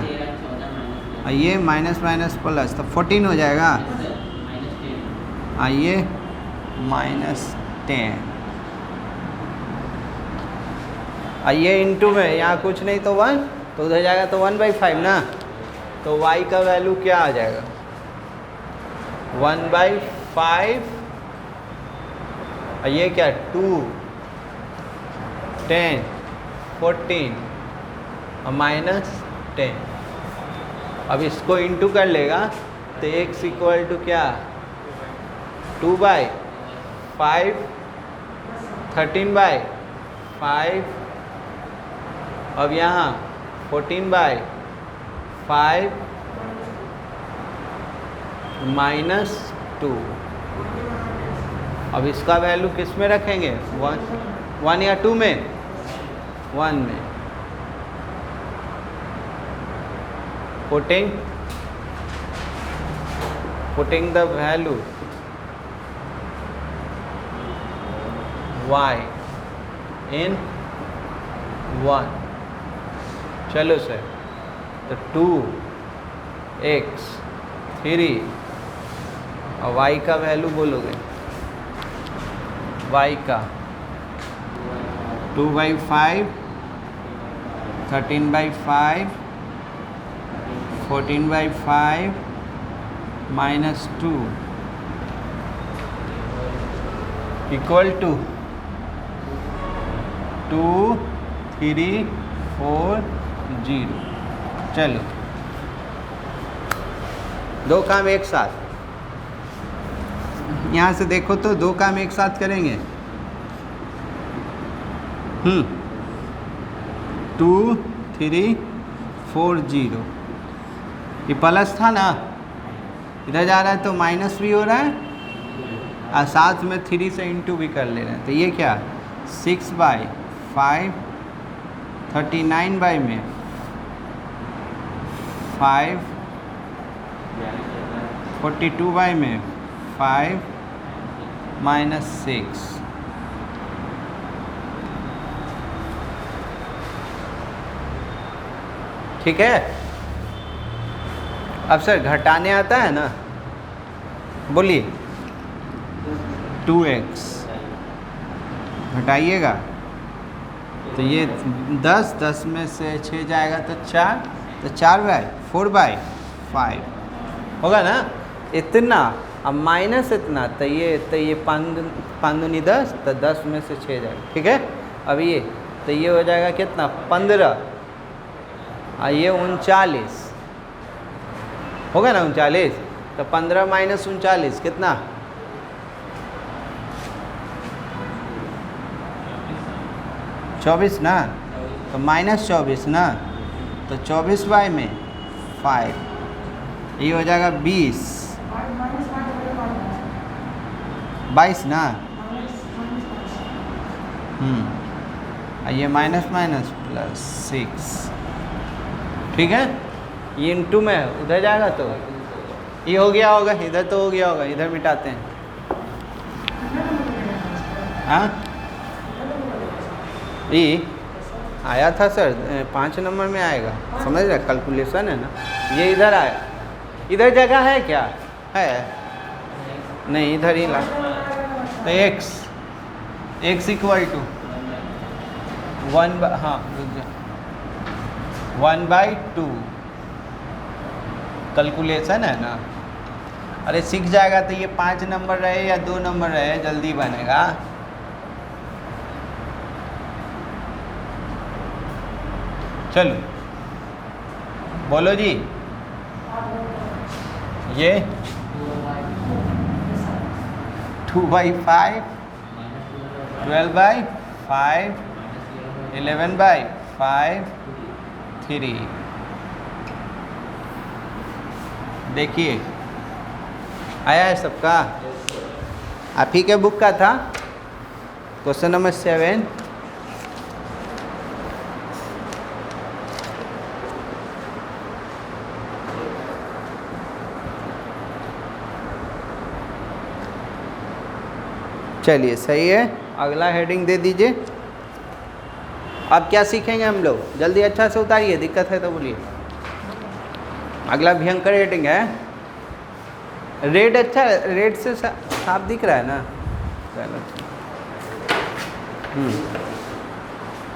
और ये माइनस माइनस प्लस तो 14 हो जाएगा, ये -10, ये इंटू में यहाँ कुछ नहीं तो 1, तो उधर जाएगा तो 1/5 ना, तो y का वैल्यू क्या आ जाएगा 1/5, और ये क्या 2, 10, 14 और -10। अब इसको इंटू कर लेगा तो x इक्वल टू क्या 2/5, 13/5, अब यहाँ 14/5 -2। अब इसका वैल्यू किस में रखेंगे, 1 या 2 में, 1 में। putting the value y in 1। चलो सर, तो 2x 3 और y का वैल्यू बोलोगे, y का 2/5, 13/5, 14/5 -2 इक्वल टू 2, 3, 4, 0। चलो दो काम एक साथ, यहाँ से देखो तो दो काम एक साथ करेंगे। 2, 3, 4, 0, ये प्लस था ना, इधर जा रहा है तो माइनस भी हो रहा है, और साथ में 3 से इंटू भी कर ले रहे हैं, तो ये क्या 6/5, 39 में 5, 42 में 5 -6। ठीक है। अब सर घटाने आता है ना, बोलिए 2x घटाइएगा तो ये 10 में से 6 जाएगा तो 4, तो 4/4/5 होगा ना, इतना। अब माइनस इतना, तो ये 5 दूनी 10, तो 10 में से 6 जाएगा, ठीक है। अब ये तो ये हो जाएगा कितना 15, और ये 39 होगा ना, 39, तो 15 - 39 कितना 24 ना, तो -24 ना, तो 24/5 ये हो जाएगा 20, 22 ना। ये माइनस +6, ठीक है। ये इंटू में उधर जाएगा तो ये हो गया होगा, इधर तो हो गया होगा, इधर मिटाते हैं। हाँ आया था सर, 5 नंबर में आएगा, समझ रहे, कैलकुलेशन है ना, ये इधर आया, इधर जगह है क्या, है नहीं, इधर ही ला, तो x इक्वल टू 1/2 कैलकुलेशन है ना। अरे सीख जाएगा तो ये 5 नंबर रहे या 2 नंबर रहे जल्दी बनेगा। चलो बोलो जी, ये 2/5, 12/5, 11/5, 3। देखिए आया है सबका, आप ही के बुक का था, क्वेश्चन नंबर 7। चलिए सही है, अगला हेडिंग दे दीजिए। अब क्या सीखेंगे हम लोग, जल्दी अच्छा से उतारिए, दिक्कत है तो बोलिए। अगला भयंकर हेडिंग है, रेड अच्छा, रेड से साफ दिख रहा है ना, चलो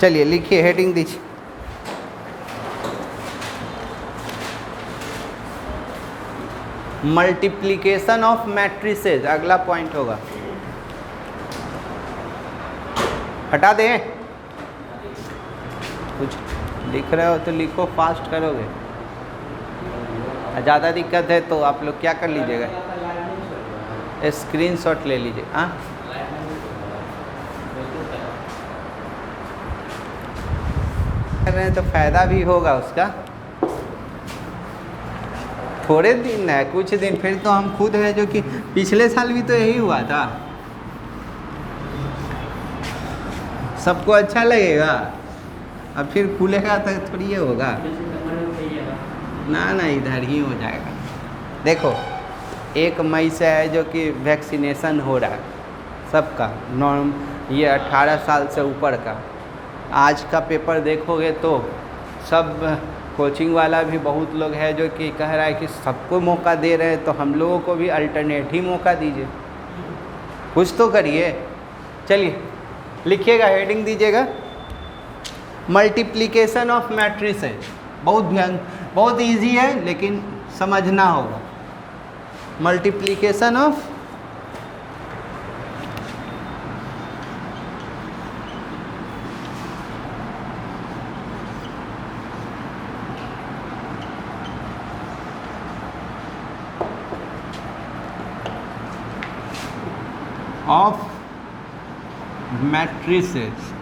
चलिए लिखिए, हेडिंग दीजिए। मल्टीप्लिकेशन ऑफ मैट्रिसेस अगला पॉइंट होगा। हटा दें, कुछ लिख रहे हो तो लिखो, फास्ट करोगे, ज़्यादा दिक्कत है तो आप लोग क्या कर लीजिएगा, स्क्रीनशॉट ले लीजिए। हाँ कर रहे हैं तो फ़ायदा भी होगा उसका, थोड़े दिन है, कुछ दिन, फिर तो हम खुद हैं जो कि पिछले साल भी तो यही हुआ था। सबको अच्छा लगेगा, अब फिर खुलेगा तो थोड़ी ये होगा ना, इधर ही हो जाएगा। देखो 1 मई से है जो कि वैक्सीनेशन हो रहा है सबका, नॉर्म ये 18 साल से ऊपर का। आज का पेपर देखोगे तो सब कोचिंग वाला भी बहुत लोग है जो कि कह रहा है कि सबको मौका दे रहे हैं, तो हम लोगों को भी अल्टरनेट ही मौका दीजिए, कुछ तो करिए। चलिए लिखिएगा, हेडिंग दीजिएगा, मल्टीप्लिकेशन ऑफ मैट्रिसेस। बहुत इजी है लेकिन समझना होगा। Multiplication of matrices.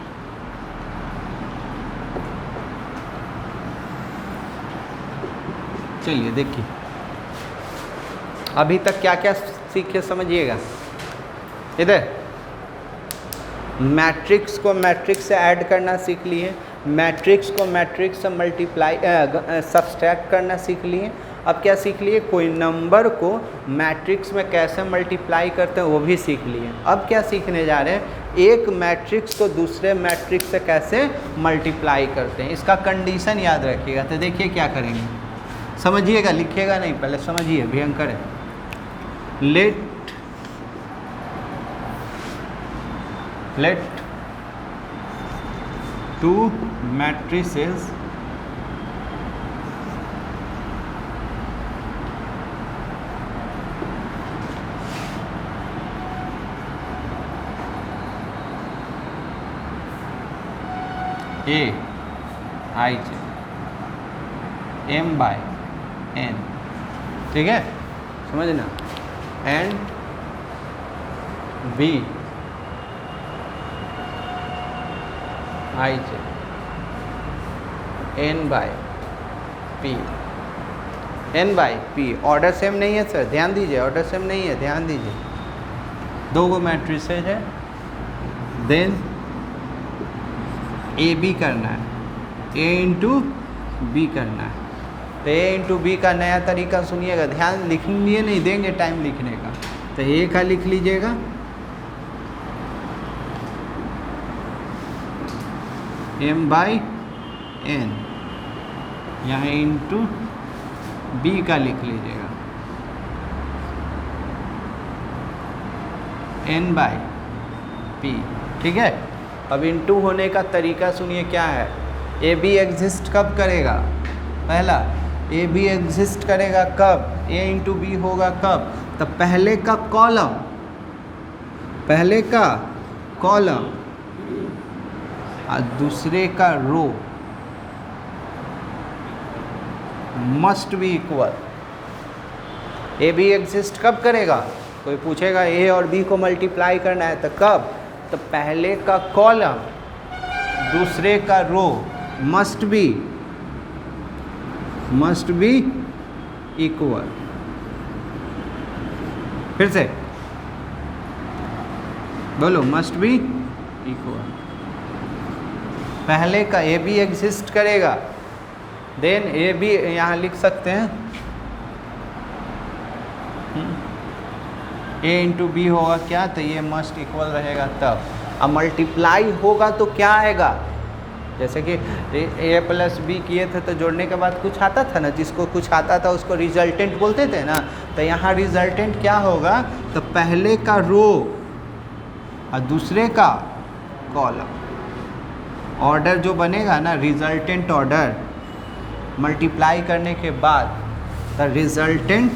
चलिए देखिए, अभी तक क्या क्या सीखे समझिएगा। इधर मैट्रिक्स को मैट्रिक्स से ऐड करना सीख लिए, मैट्रिक्स को मैट्रिक्स से मल्टीप्लाई सब्सट्रैक्ट करना सीख लिए। अब क्या सीख लिए, कोई नंबर को मैट्रिक्स में कैसे मल्टीप्लाई करते हैं वो भी सीख लिए। अब क्या सीखने जा रहे हैं, एक मैट्रिक्स को दूसरे मैट्रिक्स से कैसे मल्टीप्लाई करते हैं, इसका कंडीशन याद रखिएगा। तो देखिए क्या करेंगे, समझिएगा, लिखिएगा नहीं, पहले समझिए, भयंकर है। Let two matrices A I J M/N, ठीक है, समझना, and B I J N/P, N/P। Order same नहीं है सर, ध्यान दीजिए, ऑर्डर सेम नहीं है, ध्यान दीजिए। 2 मैट्रिसेज है, देन ए बी करना है, A इंटू बी करना है। तो A इंटू बी का नया तरीका सुनिएगा, ध्यान, लिखने नहीं देंगे टाइम लिखने का। तो A का लिख लीजिएगा, M/N n, यहाँ इंटू b का लिख लीजिएगा n बाई p, ठीक है। अब इंटू होने का तरीका सुनिए क्या है। ए बी एग्जिस्ट कब करेगा? पहला, ए बी एग्जिस्ट करेगा कब? a इंटू बी होगा कब? तो पहले का कॉलम और दूसरे का row must be equal. A B exist कब करेगा? कोई पूछेगा ए और बी को मल्टीप्लाई करना है तो कब? तो पहले का कॉलम दूसरे का रो मस्ट बी इक्वल। फिर से बोलो, मस्ट बी इक्वल। पहले का ए बी एग्जिस्ट करेगा, देन ए बी यहाँ लिख सकते हैं ए इंटू बी होगा क्या? तो ये मस्ट इक्वल रहेगा तब। अब मल्टीप्लाई होगा तो क्या आएगा? जैसे कि ए प्लस बी किए थे तो जोड़ने के बाद कुछ आता था ना, जिसको कुछ आता था उसको रिजल्टेंट बोलते थे ना। तो यहाँ रिजल्टेंट क्या होगा? तो पहले का रो और दूसरे का कॉलम, ऑर्डर जो बनेगा ना, रिजल्टेंट ऑर्डर मल्टीप्लाई करने के बाद, तो रिजल्टेंट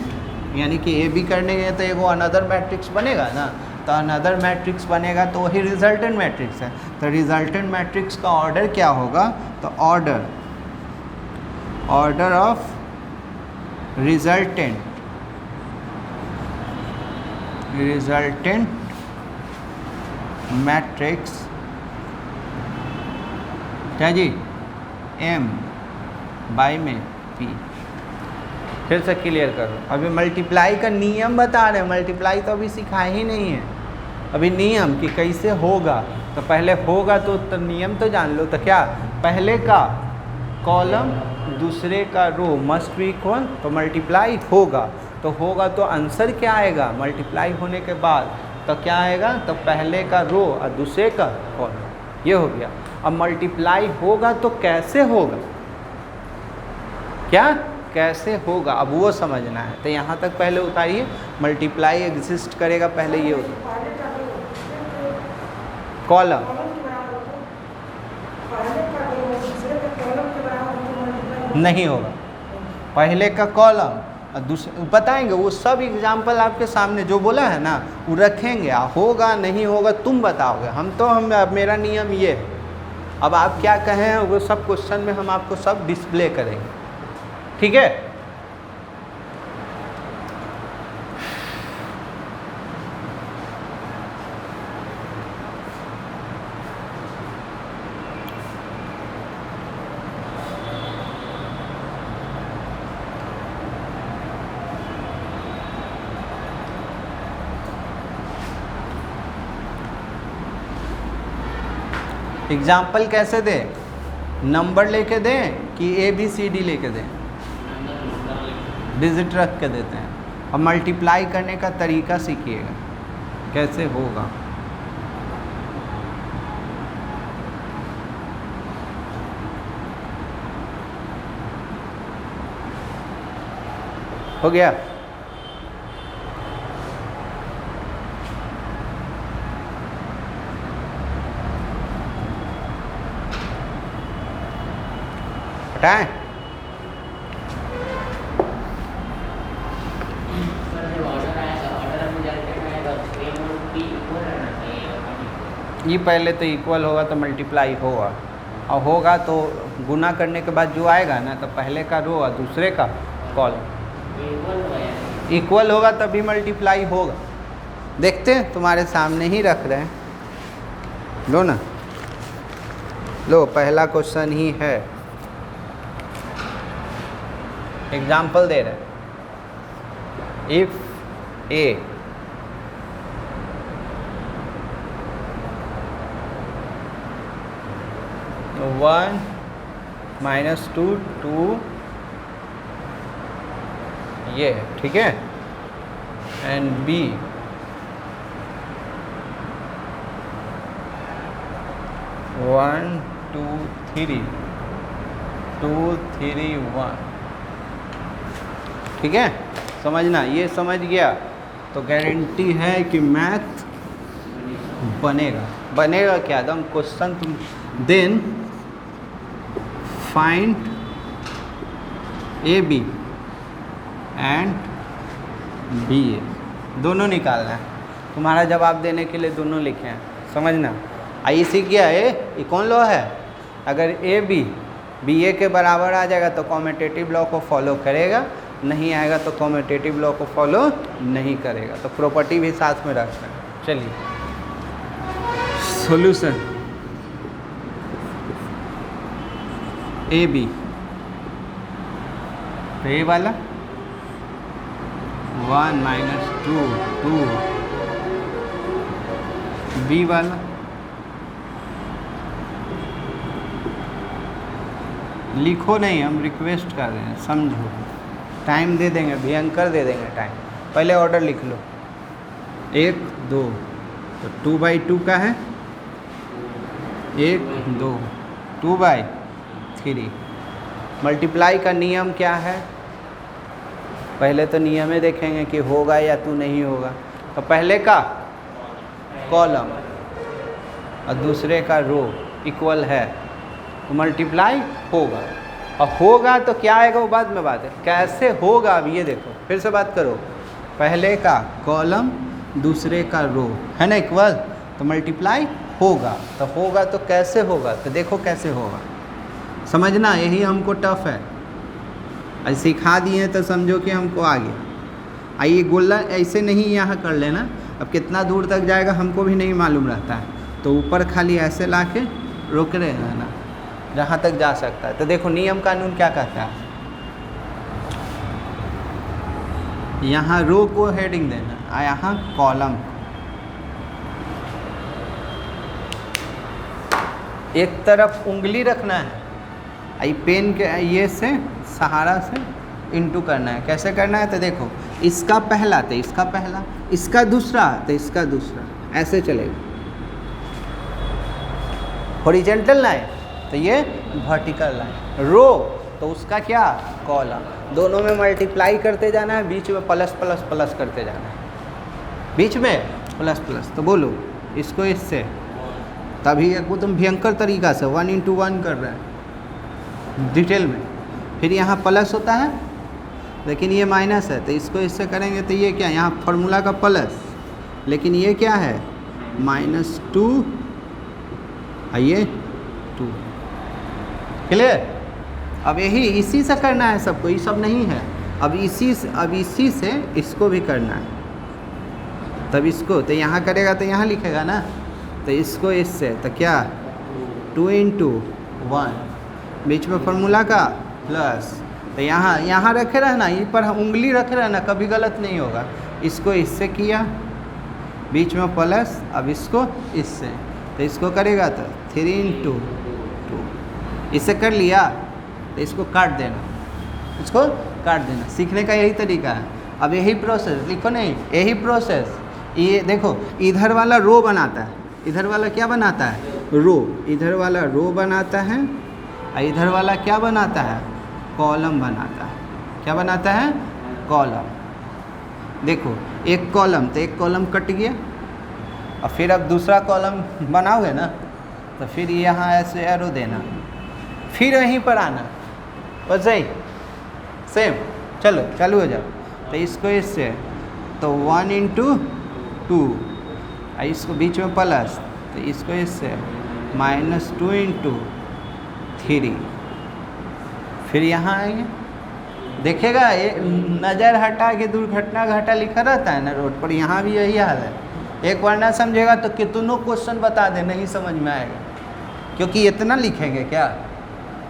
यानी कि ए बी करने के तो एगो अनदर मैट्रिक्स बनेगा ना, तो अनदर मैट्रिक्स बनेगा तो वही रिजल्टेंट मैट्रिक्स है। तो रिजल्टेंट मैट्रिक्स का ऑर्डर क्या होगा? तो ऑर्डर ऑफ रिजल्टेंट मैट्रिक्स क्या जी? m बाई में p। फिर से क्लियर करो, अभी मल्टीप्लाई का नियम बता रहे हैं, मल्टीप्लाई तो अभी सिखा ही नहीं है। अभी नियम कि कैसे होगा, तो पहले होगा तो नियम तो जान लो। तो क्या? पहले का कॉलम दूसरे का रो मस्ट बी इक्वल, तो मल्टीप्लाई होगा तो आंसर क्या आएगा? मल्टीप्लाई होने के बाद तो क्या आएगा? तो पहले का रो और दूसरे का कॉलम, ये हो गया। अब मल्टीप्लाई होगा तो कैसे होगा? क्या कैसे होगा? अब वो समझना है। तो यहाँ तक पहले उतारिए, मल्टीप्लाई एग्जिस्ट करेगा पहले ये होगा कॉलम, नहीं होगा पहले का कॉलम और दूसरे बताएंगे। वो सब एग्जाम्पल आपके सामने जो बोला है ना वो रखेंगे। होगा नहीं होगा तुम बताओगे, हम मेरा नियम ये है। अब आप क्या कहें वो सब क्वेश्चन में हम आपको सब डिस्प्ले करेंगे, ठीक है। एग्जाम्पल कैसे दें? नंबर लेके दें कि ABCD लेके दें? डिजिट रख के देते हैं। और मल्टीप्लाई करने का तरीका सीखिएगा कैसे होगा। हो गया? हटाएं? ये पहले तो इक्वल होगा तो मल्टीप्लाई होगा, और होगा तो गुना करने के बाद जो आएगा ना तो पहले का रो और दूसरे का कॉलम इक्वल होगा तभी मल्टीप्लाई होगा। देखते हैं, तुम्हारे सामने ही रख रहे हैं, लो ना, लो पहला क्वेश्चन ही है, एग्जाम्पल दे रहे हैं। If A one minus two two, ये ठीक है, and B one two three, 2 3 1। ठीक है, समझना, ये समझ गया तो गारंटी है कि मैथ बनेगा। बनेगा क्या, एकदम क्वेश्चन तुम then find A B and B A, दोनों निकालना है। तुम्हारा जवाब देने के लिए दोनों लिखे हैं, समझना। आई सीख गया ये कौन लॉ है, अगर ए बी बी ए के बराबर आ जाएगा तो कॉम्यूटेटिव लॉ को फॉलो करेगा, नहीं आएगा तो कॉम्यूटेटिव लॉ को फॉलो नहीं करेगा। तो प्रॉपर्टी भी साथ में रखना है। चलिए सॉल्यूशन, ए बी, तो ए वाला 1 - 2 2, बी वाला लिखो नहीं, हम रिक्वेस्ट कर रहे हैं, समझो। टाइम दे देंगे, भयंकर दे देंगे टाइम। पहले ऑर्डर लिख लो, 1 2, तो 2/2 का है 1 2, 2/3। मल्टीप्लाई का नियम क्या है, पहले तो नियम ही देखेंगे कि होगा या तू नहीं होगा। तो पहले का कॉलम और दूसरे का रो इक्वल है तो मल्टीप्लाई होगा, और होगा तो क्या आएगा वो बाद में बात है, कैसे होगा अब ये देखो। फिर से बात करो, पहले का कॉलम दूसरे का रो है ना इक्वल, तो मल्टीप्लाई होगा। तो होगा तो कैसे होगा, तो देखो कैसे होगा, समझना। यही हमको टफ है, आज सिखा दिए तो समझो कि हमको आ गया। आइए गोला ऐसे नहीं यहाँ कर लेना, अब कितना दूर तक जाएगा हमको भी नहीं मालूम रहता है, तो ऊपर खाली ऐसे ला के रोक रहे रहना जहाँ तक जा सकता है। तो देखो नियम कानून क्या कहता है, यहाँ रो को हेडिंग देना और यहाँ कॉलम। एक तरफ उंगली रखना है, आई पेन के ये से सहारा से इंटू करना है। कैसे करना है, तो देखो इसका पहला तो इसका पहला, इसका दूसरा तो इसका दूसरा, ऐसे चलेगा। हॉरिजॉन्टल लाइन तो ये वर्टिकल लाइन, रो तो उसका क्या कॉलम, दोनों में मल्टीप्लाई करते जाना है, बीच में प्लस प्लस प्लस करते जाना है, बीच में प्लस प्लस। तो बोलो इसको इससे, तभी एकदम भयंकर तरीका से 1 × 1 कर रहे हैं डिटेल में। फिर यहाँ प्लस होता है लेकिन ये माइनस है, तो इसको इससे करेंगे तो ये क्या, यहाँ फार्मूला का प्लस, लेकिन ये क्या है -2, ये 2। क्लियर। अब यही इसी से करना है सबको, ये सब नहीं है। अब इसी से इसको भी करना है, तब इसको तो यहाँ करेगा तो यहाँ लिखेगा ना, तो इसको इससे तो क्या 2 × 1, बीच में फार्मूला का प्लस, तो यहाँ रखे रहना, ये पर उंगली रखे रहना, कभी गलत नहीं होगा। इसको इससे किया, बीच में प्लस, अब इसको इससे, तो इसको करेगा तो 3 × 2, इससे कर लिया तो इसको काट देना, इसको काट देना। सीखने का यही तरीका है। अब यही प्रोसेस लिखो नहीं, यही प्रोसेस, ये देखो इधर वाला रो बनाता है, इधर वाला क्या बनाता है रो, इधर वाला रो बनाता है, और इधर वाला क्या बनाता है कॉलम बनाता है। क्या बनाता है कॉलम। देखो एक कॉलम तो एक कॉलम कट गया, और फिर अब दूसरा कॉलम बनाओगे ना, तो फिर यहाँ ऐसे एरो देना, फिर यहीं पर आना, बस यही सेम। चलो चालू हो जाओ। तो इसको इससे तो 1 × 2, और इसको बीच में प्लस, तो इसको इससे -2 × 3, फिर यहाँ आएंगे। देखेगा ये नज़र हटा के दुर्घटना घटा लिखा रहता है ना रोड पर, यहाँ भी यही हाल है। एक बार ना समझेगा तो कितनों क्वेश्चन बता दे, नहीं समझ में आएगा, क्योंकि इतना लिखेंगे क्या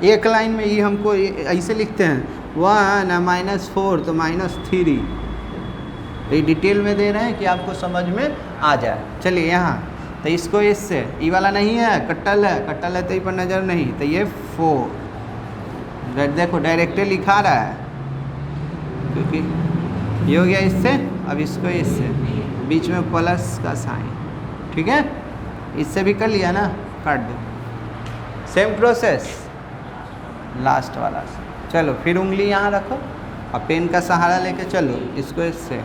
एक लाइन में। ये हमको ऐसे लिखते हैं 1 - 4 तो -3, ये डिटेल में दे रहे हैं कि आपको समझ में आ जाए। चलिए यहाँ तो इसको इससे, ये वाला नहीं है कट्टल है तो ये पर नज़र नहीं, तो ये 4, देखो डायरेक्टली लिखा रहा है क्योंकि ये हो गया इससे। अब इसको इससे, बीच में प्लस का साइन, ठीक है, इससे भी कर लिया ना, काट दो। सेम प्रोसेस लास्ट वाला। चलो फिर उंगली यहाँ रखो और पेन का सहारा लेके चलो इसको इससे,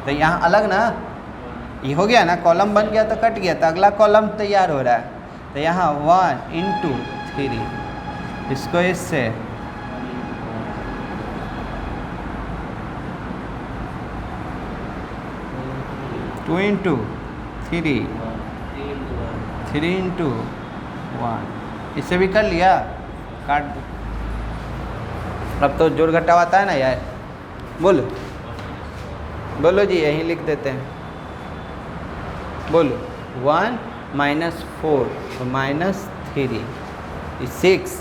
तो यहाँ अलग ना, ये हो गया ना, कॉलम बन गया तो कट गया, तो अगला कॉलम तैयार हो रहा है। तो यहाँ 1 into 3, इसको इससे, टू इंटू 3, 3 into 1, इससे भी कर लिया, काट दो। अब तो जोड़ घटाव आता है ना यार, बोलो बोलो जी, यहीं लिख देते हैं, बोलो 1 minus 4 तो -3, 6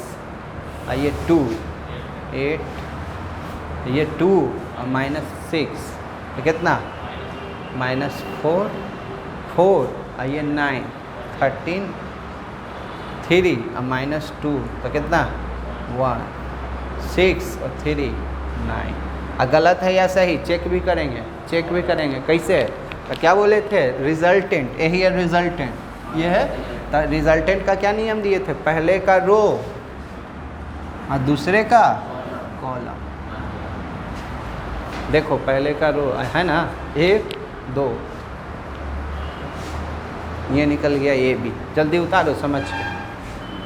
और ये 2, 8, ये 2 और -6 तो कितना, -4, 4 और ये 9, 13, 3 और -2 तो कितना 1, 6 और 3, 9। गलत है या सही चेक भी करेंगे, चेक भी करेंगे। कैसे, तो क्या बोले थे, रिजल्टेंट, यही है रिजल्टेंट, ये है। तो रिजल्टेंट का क्या नियम दिए थे, पहले का रो और दूसरे का कॉलम। देखो पहले का रो है ना, 1 2, ये निकल गया ये भी, जल्दी उतारो समझ के,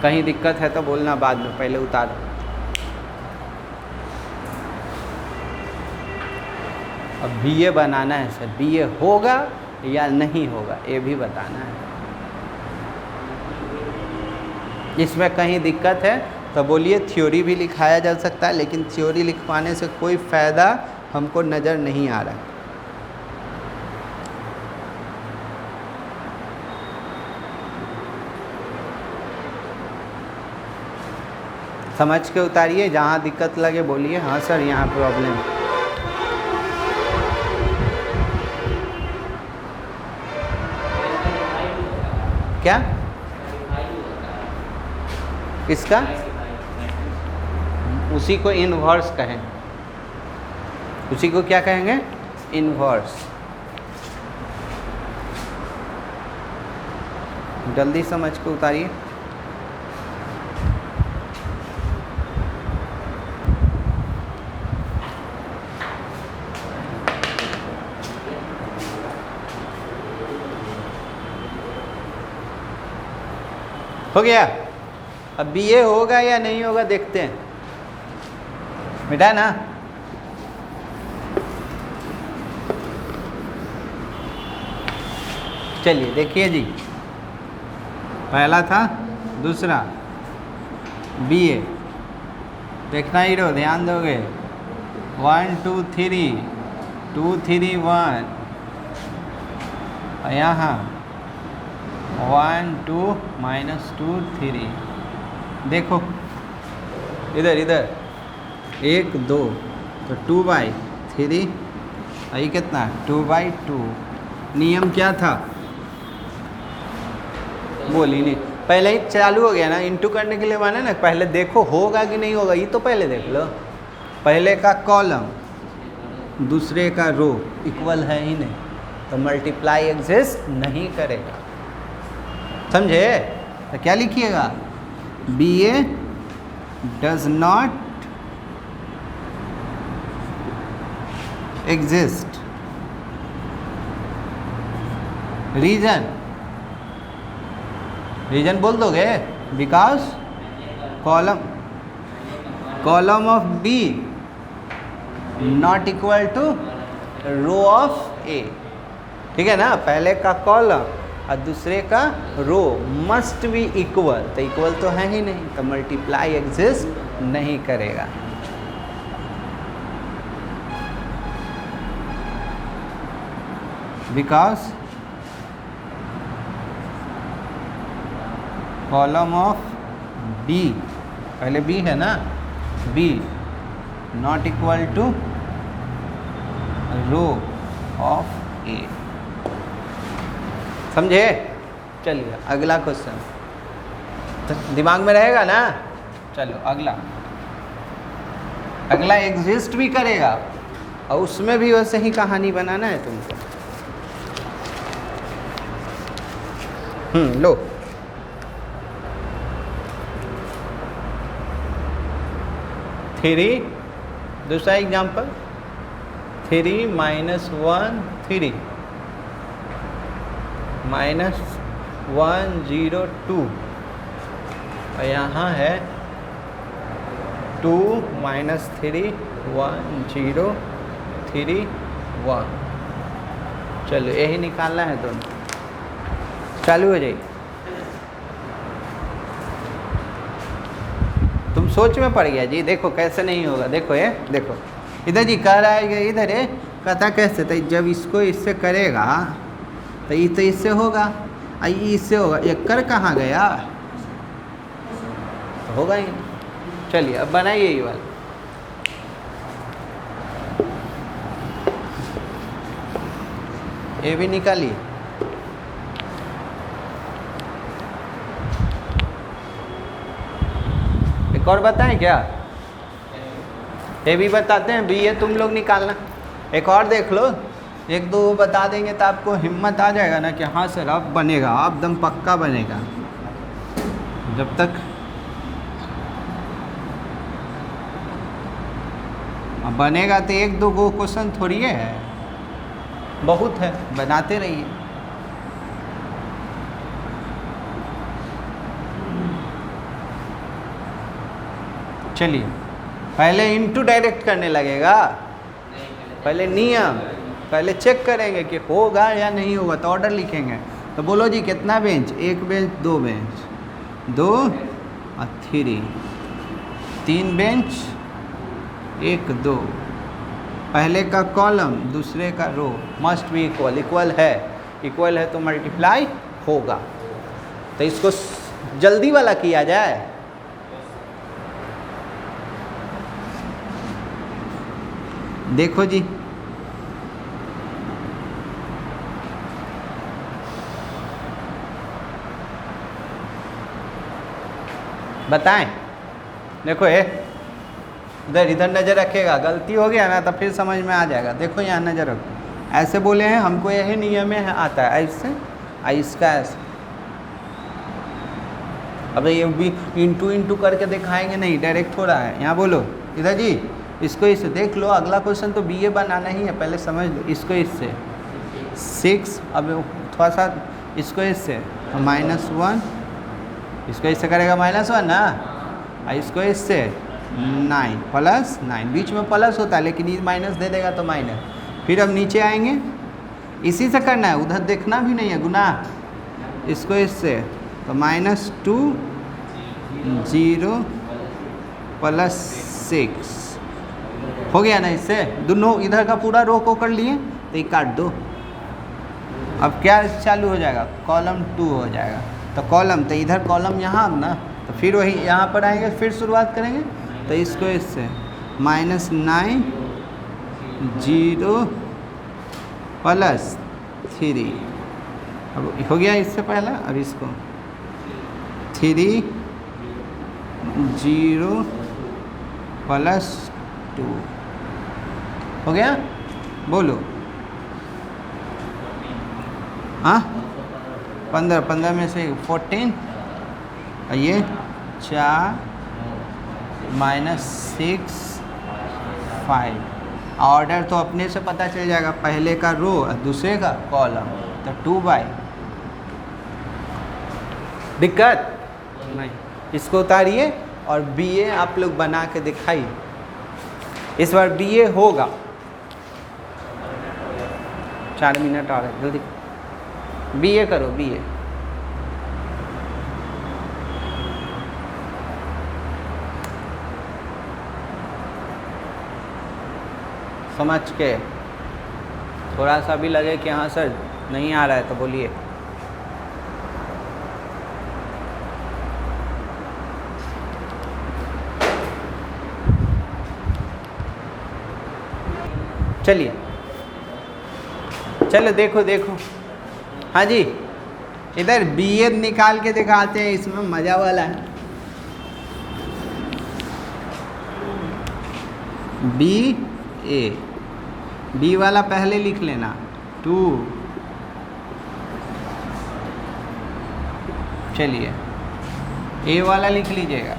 कहीं दिक्कत है तो बोलना बाद में, पहले उतारो। अब बीए बनाना है सर, बीए होगा या नहीं होगा ये भी बताना है। इसमें कहीं दिक्कत है तो बोलिए, थ्योरी भी लिखाया जा सकता है, लेकिन थ्योरी लिखवाने से कोई फ़ायदा हमको नज़र नहीं आ रहा। समझ के उतारिए, जहाँ दिक्कत लगे बोलिए, हाँ सर यहाँ प्रॉब्लम। क्या, किसका, उसी को इनवर्स कहें, उसी को क्या कहेंगे, इनवर्स। जल्दी समझ के उतारिए। हो गया। अब बीए होगा या नहीं होगा देखते हैं, बेटा ना। चलिए देखिए जी, पहला था, दूसरा बीए, देखना ही रहो, ध्यान दोगे, 1 2 3, 2 3 1, और यहाँ 1 2 -2 3, देखो इधर इधर 1 2, तो 2/3, ये कितना 2/2। नियम क्या था, बोली नहीं, पहले ही चालू हो गया ना, इंटू करने के लिए माने ना, पहले देखो होगा कि नहीं होगा, ये तो पहले देख लो। पहले का कॉलम दूसरे का रो इक्वल है ही नहीं, तो मल्टीप्लाई एग्जिस्ट नहीं करेगा, समझे। तो क्या लिखिएगा, BA does not exist. Reason, reason बोल दोगे, because column of B not equal to row of A, ठीक है ना। पहले का कॉलम और दूसरे का रो मस्ट बी इक्वल, तो इक्वल तो है ही नहीं, तो मल्टीप्लाई एग्जिस्ट नहीं करेगा। बिकॉज कॉलम ऑफ B, पहले B है ना, B not equal to row of A, समझे। चलिए अगला क्वेश्चन, तो दिमाग में रहेगा ना। चलो अगला, अगला एग्जिस्ट भी करेगा और उसमें भी वैसे ही कहानी बनाना है तुमको। लो 3, दूसरा एग्जाम्पल 3 माइनस 1 3 माइनस 1 0 2 और यहाँ है 2 माइनस 3 1 0 3 1। चलो यही निकालना है दोनों, चालू हो जाइए। तुम सोच में पड़ गया जी, देखो कैसे नहीं होगा, देखो ये देखो इधर जी कह रहा है इधर है, कहता कैसे, तो जब इसको इससे करेगा तो ये तो इससे होगा, ये इससे होगा, ये कर कहाँ गया, तो होगा ही। चलिए अब बनाइए ये वाला। ये भी निकालिए। एक और बताएं क्या, ये भी बताते हैं, भी ये तुम लोग निकालना। एक और देख लो, एक दो बता देंगे तो आपको हिम्मत आ जाएगा ना कि हाँ सर अब बनेगा, अब दम पक्का बनेगा। जब तक अब बनेगा तो एक दो गो क्वेश्चन थोड़ी है, बहुत है, बनाते रहिए। चलिए पहले इनटू डायरेक्ट करने लगेगा, पहले नियम, पहले चेक करेंगे कि होगा या नहीं होगा तो ऑर्डर लिखेंगे। तो बोलो जी कितना बेंच, एक बेंच, दो बेंच, 2 और 3 बेंच, 1 2, पहले का कॉलम दूसरे का row must be equal, equal है तो मल्टीप्लाई होगा। तो इसको जल्दी वाला किया जाए। देखो जी बताएं, देखो ये इधर नज़र रखेगा, गलती हो गया ना तो फिर समझ में आ जाएगा। देखो यहाँ नज़र रखो, ऐसे बोले हैं हमको यही नियम है, आता है ऐसे, इसका ऐसे। अब ये भी इंटू करके दिखाएंगे नहीं, डायरेक्ट हो रहा है। यहाँ बोलो इधर जी, इसको इससे देख लो, अगला क्वेश्चन तो BA बनाना ही है, पहले समझ लो। इसको इससे 6, अब थोड़ा सा इसको इससे -1, इसको इससे करेगा -1 ना, इसको इससे 9 प्लस 9, बीच में प्लस होता है लेकिन ये माइनस दे देगा तो माइनस। फिर अब नीचे आएंगे, इसी से करना है, उधर देखना भी नहीं है गुना। इसको इससे तो -2 0 प्लस 6 हो गया ना। इससे दोनों इधर का पूरा रो को कर लिए तो ये काट दो। अब क्या चालू हो जाएगा, कॉलम 2 हो जाएगा। तो कॉलम तो इधर कॉलम यहाँ ना, तो फिर वही यहाँ पर आएंगे, फिर शुरुआत करेंगे। तो इसको इससे -9 0 प्लस 3, अब हो गया इससे पहला। अब इसको 3 0 प्लस 2 हो गया, बोलो। हाँ 15 में से 14 और ये 4 -6 5। ऑर्डर तो अपने से पता चल जाएगा, पहले का रो और दूसरे का कॉलम, तो 2/। दिक्कत नहीं, इसको उतारिए और BA आप लोग बना के दिखाइए। इस बार BA होगा। 4 मिनट और है, जल्दी BA करो, BA। समझ के, थोड़ा सा भी लगे कि हाँ सर नहीं आ रहा है तो बोलिए। चलिए चलो देखो हाँ जी, इधर BA निकाल के दिखाते हैं, इसमें मज़ा वाला है। BA, B वाला पहले लिख लेना 2। चलिए A वाला लिख लीजिएगा।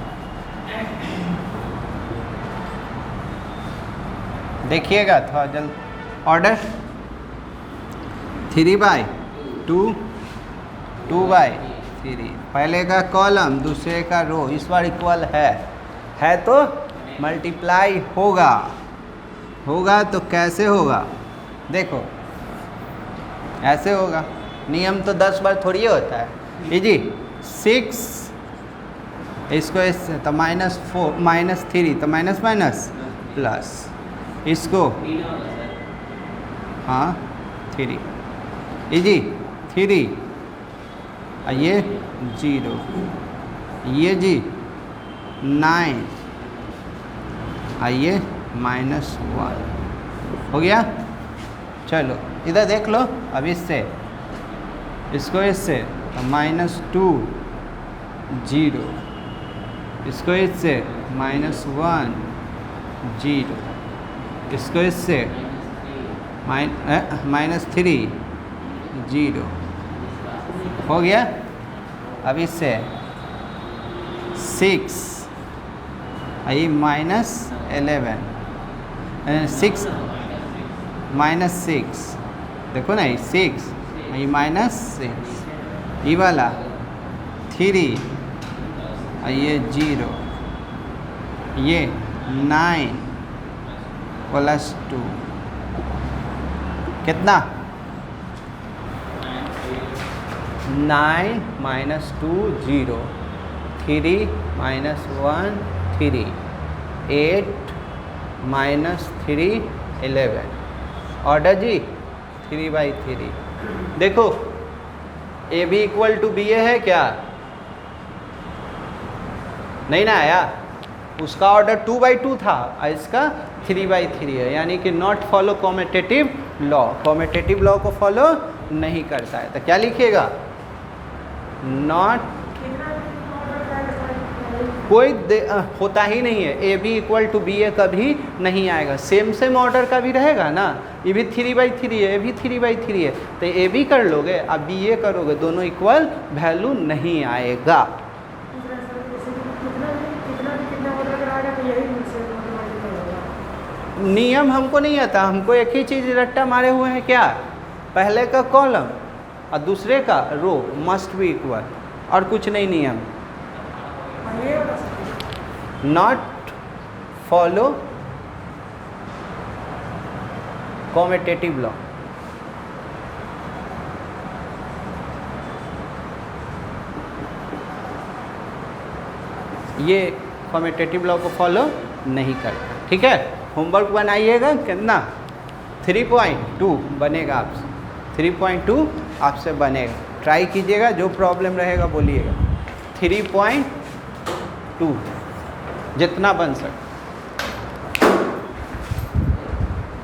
देखिएगा थोड़ा जल्द। ऑर्डर 3/2 2/3, पहले का कॉलम दूसरे का रो इस बार इक्वल है तो मल्टीप्लाई होगा तो कैसे होगा? देखो ऐसे होगा, नियम तो 10 बार थोड़ी होता है। जी 6 इसको इससे तो -4 -3 तो माइनस माइनस प्लस, इसको हाँ 3 जी 3, ये 0, ये जी 9, ये -1 हो गया। चलो इधर देख लो, अब इससे इसको इससे तो -2 0, इसको इससे -1 0, इसको इससे -3 0 हो गया। अब इससे 6 ये -11 6 -6 देखो ना, ये 6 ये -6, ये वाला 3 ये 0, ये 9 + 2 कितना 9 - 2 0, 3 - 1 3, 8 - 3 11। ऑर्डर जी 3/3। देखो A B equal to B A है क्या? नहीं ना आया, उसका ऑर्डर 2/2 था और इसका 3/3 है, यानी कि not follow commutative law, commutative law को फॉलो नहीं करता है। तो क्या लिखिएगा? नॉट, कोई होता ही नहीं है, A B equal to B A कभी नहीं आएगा। सेम ऑर्डर का भी रहेगा ना, ये भी 3/3 है, ये भी 3/3 है, तो ए बी कर लोगे अब बी ए करोगे, दोनों इक्वल वैल्यू नहीं आएगा। नियम हमको नहीं आता, हमको एक ही चीज़ रट्टा मारे हुए हैं, क्या? पहले का कॉलम और दूसरे का रो मस्ट बी इक्वल, और कुछ नहीं नियम। Not follow commutative law. ये कॉमेटेटिव लॉ को फॉलो नहीं करता, ठीक है। होमवर्क बनाइएगा, कितना 3.2 बनेगा आपसे, 3.2 आपसे बनेगा, ट्राई कीजिएगा, जो प्रॉब्लम रहेगा बोलिएगा। 3.2 जितना बन सके।